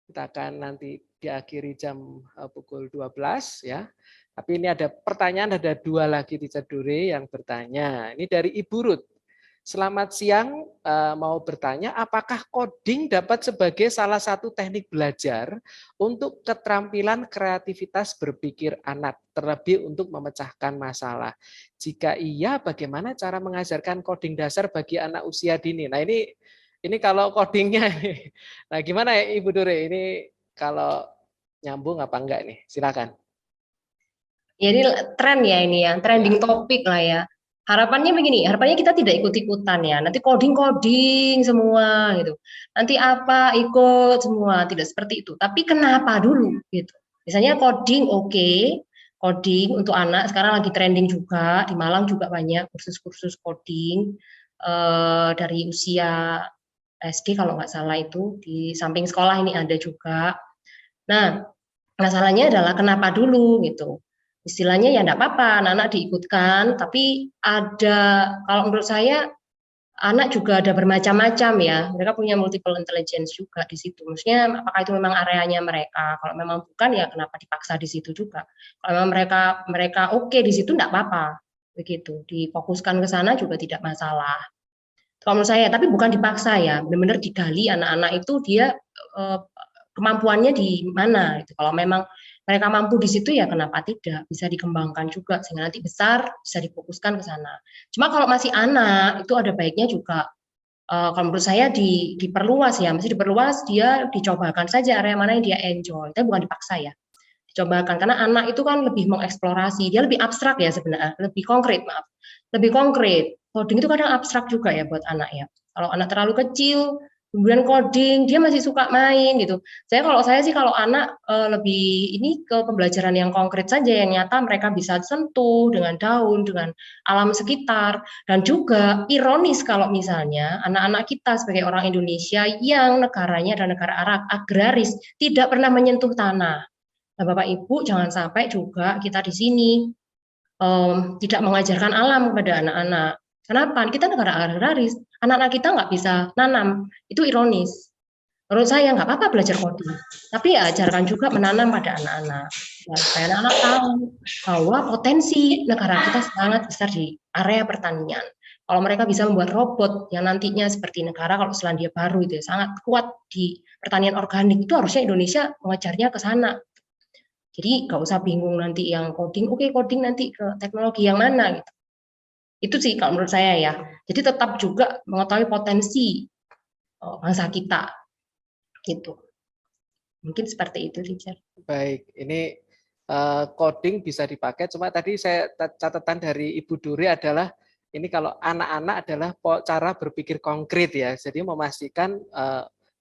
Kita akan nanti diakhiri jam pukul 12 ya. Tapi ini ada pertanyaan, ada 2 lagi Teacher Duri yang bertanya. Ini dari Ibu Ruth. Selamat siang, mau bertanya apakah coding dapat sebagai salah satu teknik belajar untuk keterampilan kreativitas berpikir anak, terlebih untuk memecahkan masalah? Jika iya, bagaimana cara mengajarkan coding dasar bagi anak usia dini? Nah ini kalau codingnya, nah gimana ya Ibu Dore? Ini kalau nyambung apa enggak nih? Silakan. Ya, ini tren ya, ini ya, trending topik lah ya. Harapannya begini, harapannya kita tidak ikut-ikutan ya. Nanti coding semua gitu. Nanti apa ikut semua, tidak seperti itu. Tapi kenapa dulu gitu. Misalnya coding coding untuk anak sekarang lagi trending juga, di Malang juga banyak kursus-kursus coding dari usia SD kalau nggak salah, itu di samping sekolah ini ada juga. Nah, masalahnya adalah kenapa dulu gitu. Istilahnya ya enggak apa-apa, anak-anak diikutkan, tapi ada, kalau menurut saya anak juga ada bermacam-macam ya. Mereka punya multiple intelligence juga di situ. Maksudnya apakah itu memang areanya mereka? Kalau memang bukan ya kenapa dipaksa di situ juga. Kalau memang mereka oke di situ enggak apa-apa. Begitu. Difokuskan ke sana juga tidak masalah. Kalau menurut saya, tapi bukan dipaksa ya. Benar-benar digali anak-anak itu dia kemampuannya di mana gitu. Kalau memang mereka mampu di situ ya kenapa tidak, bisa dikembangkan juga sehingga nanti besar bisa difokuskan ke sana. Cuma kalau masih anak itu ada baiknya juga kalau menurut saya diperluas ya, mesti diperluas, dia dicobakan saja area mana yang dia enjoy, tapi bukan dipaksa ya. Dicobakan karena anak itu kan lebih mengeksplorasi, dia lebih abstrak ya sebenarnya, lebih konkret lebih konkret. Coding itu kadang abstrak juga ya buat anak ya. Kalau anak terlalu kecil kemudian coding, dia masih suka main gitu. Kalau anak lebih ini ke pembelajaran yang konkret saja, yang nyata mereka bisa sentuh dengan daun, dengan alam sekitar. Dan juga ironis kalau misalnya anak-anak kita sebagai orang Indonesia yang negaranya adalah negara agraris, tidak pernah menyentuh tanah. Nah, Bapak Ibu jangan sampai juga kita di sini tidak mengajarkan alam kepada anak-anak. Kenapa? Kita negara agraris, anak-anak kita nggak bisa nanam, itu ironis. Menurut saya nggak apa-apa belajar coding, tapi ya ajarkan juga menanam pada anak-anak. Ya, supaya anak-anak tahu bahwa potensi negara kita sangat besar di area pertanian. Kalau mereka bisa membuat robot yang nantinya seperti negara kalau Selandia Baru itu ya, sangat kuat di pertanian organik, itu harusnya Indonesia mengejarnya ke sana. Jadi nggak usah bingung nanti yang coding, coding nanti ke teknologi yang mana gitu. Itu sih kalau menurut saya ya. Jadi tetap juga mengetahui potensi bangsa kita. Gitu. Mungkin seperti itu, teacher. Baik, ini coding bisa dipakai. Cuma tadi saya catatan dari Ibu Duri adalah ini kalau anak-anak adalah cara berpikir konkret ya. Jadi memastikan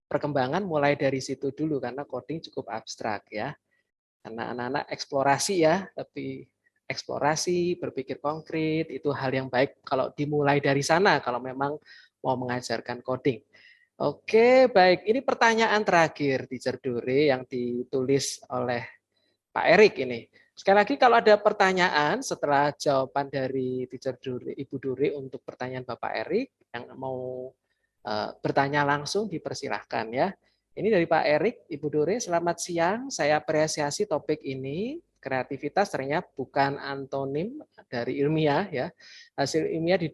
perkembangan mulai dari situ dulu karena coding cukup abstrak ya. Karena anak-anak eksplorasi ya, tapi eksplorasi, berpikir konkret, itu hal yang baik kalau dimulai dari sana, kalau memang mau mengajarkan coding. Oke, baik. Ini pertanyaan terakhir, Teacher Dore, yang ditulis oleh Pak Erik ini. Sekali lagi, kalau ada pertanyaan setelah jawaban dari Teacher Dore, Ibu Dore untuk pertanyaan Bapak Erik, yang mau bertanya langsung, dipersilahkan ya. Ini dari Pak Erik, Ibu Dore, selamat siang. Saya apresiasi topik ini. Kreativitas ternyata bukan antonim dari ilmiah ya. Hasil ilmiah di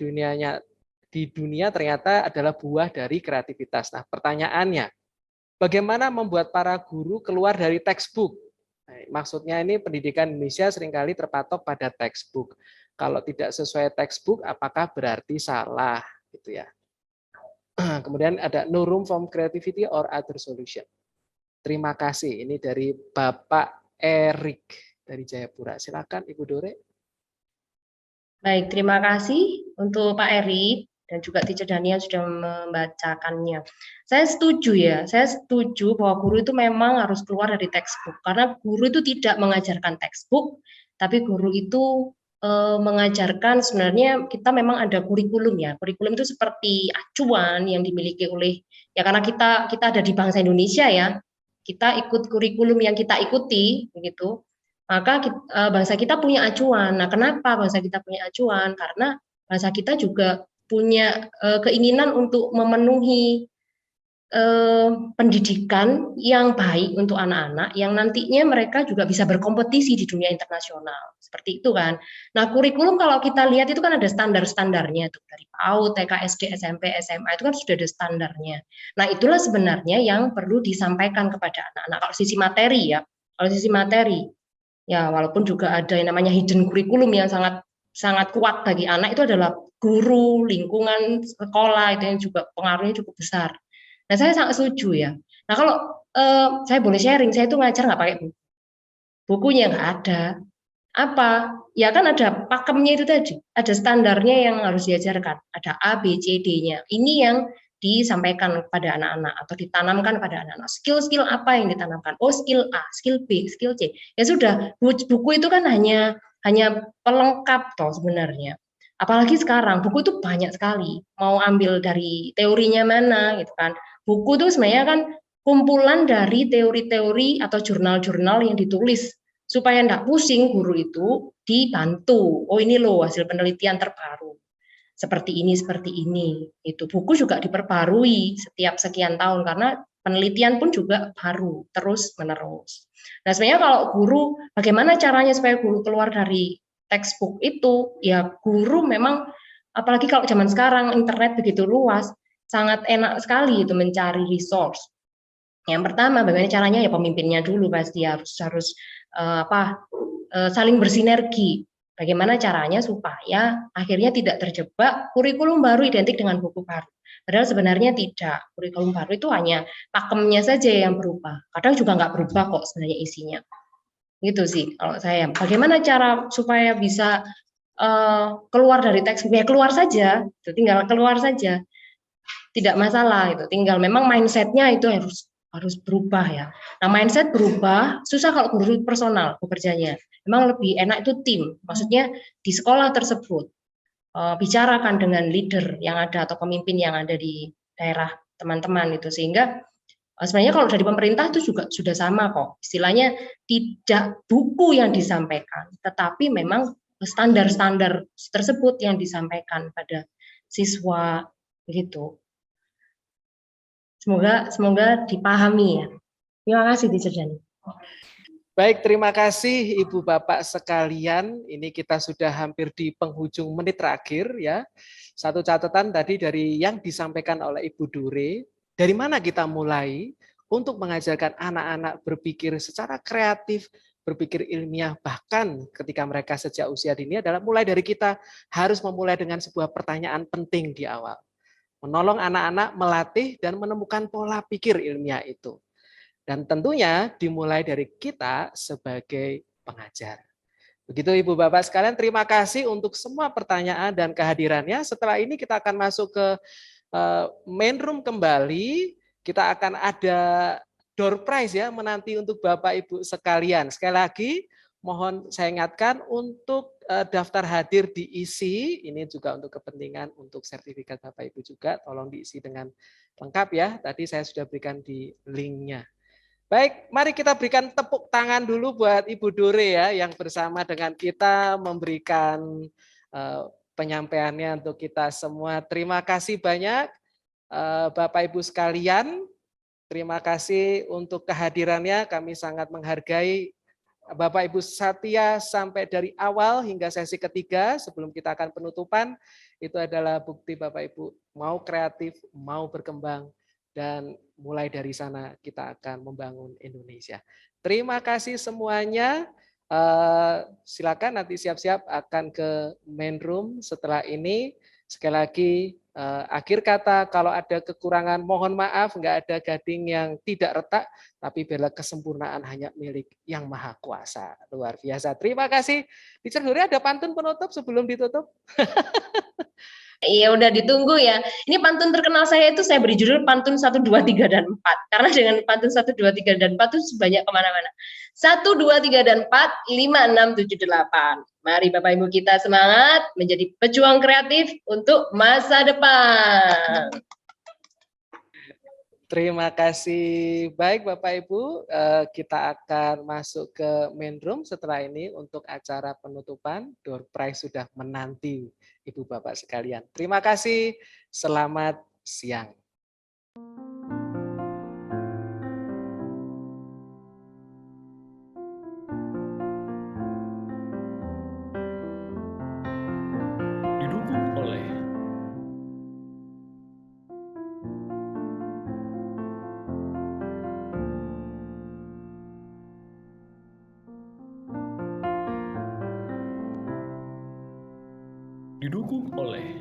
di dunia ternyata adalah buah dari kreativitas. Nah, pertanyaannya, bagaimana membuat para guru keluar dari textbook? Nah, maksudnya ini pendidikan Indonesia seringkali terpatok pada textbook. Kalau tidak sesuai textbook, apakah berarti salah? Gitu ya. Kemudian ada no room for creativity or other solution. Terima kasih. Ini dari Bapak Erik dari Jayapura. Silakan Ibu Dore. Baik, terima kasih untuk Pak Erik dan juga Teacher Daniel sudah membacakannya. Saya setuju bahwa guru itu memang harus keluar dari textbook karena guru itu tidak mengajarkan textbook, tapi guru itu mengajarkan sebenarnya kita memang ada kurikulum ya. Kurikulum itu seperti acuan yang dimiliki oleh ya karena kita ada di bangsa Indonesia ya. Kita ikut kurikulum yang kita ikuti begitu. Maka bangsa kita punya acuan. Nah, kenapa bangsa kita punya acuan? Karena bangsa kita juga punya keinginan untuk memenuhi pendidikan yang baik untuk anak-anak yang nantinya mereka juga bisa berkompetisi di dunia internasional. Seperti itu kan. Nah, kurikulum kalau kita lihat itu kan ada standar-standarnya tuh dari PAUD, TK, SD, SMP, SMA itu kan sudah ada standarnya. Nah, itulah sebenarnya yang perlu disampaikan kepada anak-anak. Kalau sisi materi ya, ya walaupun juga ada yang namanya hidden kurikulum yang sangat kuat bagi anak itu adalah guru, lingkungan sekolah itu yang juga pengaruhnya cukup besar. Nah, saya sangat setuju ya. Nah, kalau saya boleh sharing, saya itu ngajar nggak pakai buku. Bukunya nggak ada. Apa? Ya kan ada pakemnya itu tadi. Ada standarnya yang harus diajarkan. Ada A, B, C, D-nya. Ini yang disampaikan kepada anak-anak atau ditanamkan pada anak-anak. Skill-skill apa yang ditanamkan? Oh, skill A, skill B, skill C. Ya sudah, buku itu kan hanya pelengkap toh sebenarnya. Apalagi sekarang, buku itu banyak sekali. Mau ambil dari teorinya mana gitu kan. Buku itu sebenarnya kan kumpulan dari teori-teori atau jurnal-jurnal yang ditulis supaya tidak pusing guru itu dibantu. Oh ini loh hasil penelitian terbaru. Seperti ini. Itu buku juga diperbarui setiap sekian tahun karena penelitian pun juga baru terus-menerus. Nah sebenarnya kalau guru, bagaimana caranya supaya guru keluar dari textbook itu? Ya guru memang, apalagi kalau zaman sekarang internet begitu luas, sangat enak sekali itu mencari resource. Yang pertama, bagaimana caranya ya pemimpinnya dulu pasti harus saling bersinergi. Bagaimana caranya supaya akhirnya tidak terjebak kurikulum baru identik dengan buku baru. Padahal sebenarnya tidak. Kurikulum baru itu hanya pakemnya saja yang berubah. Kadang juga nggak berubah kok sebenarnya isinya. Gitu sih kalau saya. Bagaimana cara supaya bisa keluar dari textbook? Ya keluar saja, tinggal keluar saja. Tidak masalah itu, tinggal memang mindsetnya itu harus berubah ya. Nah mindset berubah susah kalau guru personal bekerjanya. Memang lebih enak itu tim, maksudnya di sekolah tersebut bicarakan dengan leader yang ada atau pemimpin yang ada di daerah teman-teman itu sehingga sebenarnya kalau dari pemerintah itu juga sudah sama kok. Istilahnya tidak buku yang disampaikan, tetapi memang standar-standar tersebut yang disampaikan pada siswa begitu. Semoga dipahami ya. Terima kasih Teacher Dani. Baik, terima kasih Ibu Bapak sekalian. Ini kita sudah hampir di penghujung menit terakhir ya. Satu catatan tadi dari yang disampaikan oleh Ibu Dore, dari mana kita mulai untuk mengajarkan anak-anak berpikir secara kreatif, berpikir ilmiah, bahkan ketika mereka sejak usia dini adalah mulai dari kita harus memulai dengan sebuah pertanyaan penting di awal. Menolong anak-anak melatih dan menemukan pola pikir ilmiah itu. Dan tentunya dimulai dari kita sebagai pengajar. Begitu Ibu Bapak sekalian, terima kasih untuk semua pertanyaan dan kehadirannya. Setelah ini kita akan masuk ke main room kembali. Kita akan ada door prize ya, menanti untuk Bapak Ibu sekalian. Sekali lagi, mohon saya ingatkan untuk daftar hadir diisi, ini juga untuk kepentingan untuk sertifikat Bapak Ibu juga, tolong diisi dengan lengkap ya, tadi saya sudah berikan di linknya. Baik, mari kita berikan tepuk tangan dulu buat Ibu Dore ya, yang bersama dengan kita memberikan penyampaiannya untuk kita semua. Terima kasih banyak Bapak Ibu sekalian, terima kasih untuk kehadirannya, kami sangat menghargai Bapak Ibu setia sampai dari awal hingga sesi ketiga sebelum kita akan penutupan, itu adalah bukti Bapak Ibu mau kreatif, mau berkembang, dan mulai dari sana kita akan membangun Indonesia. Terima kasih semuanya. Silakan nanti siap-siap akan ke main room setelah ini. Sekali lagi, akhir kata, kalau ada kekurangan mohon maaf, nggak ada gading yang tidak retak, tapi biarlah kesempurnaan hanya milik Yang Maha Kuasa. Luar biasa. Terima kasih. Teacher Huri, ada pantun penutup sebelum ditutup? Iya udah ditunggu ya. Ini pantun terkenal saya itu saya beri judul pantun 1, 2, 3, dan 4. Karena dengan pantun 1, 2, 3, dan 4 itu sebanyak kemana-mana. 1, 2, 3, dan 4, 5, 6, 7, 8. Mari Bapak Ibu kita semangat menjadi pejuang kreatif untuk masa depan. Terima kasih. Baik Bapak Ibu, kita akan masuk ke main room setelah ini untuk acara penutupan. Door prize sudah menanti Ibu Bapak sekalian. Terima kasih. Selamat siang. Didukung oleh didukung oleh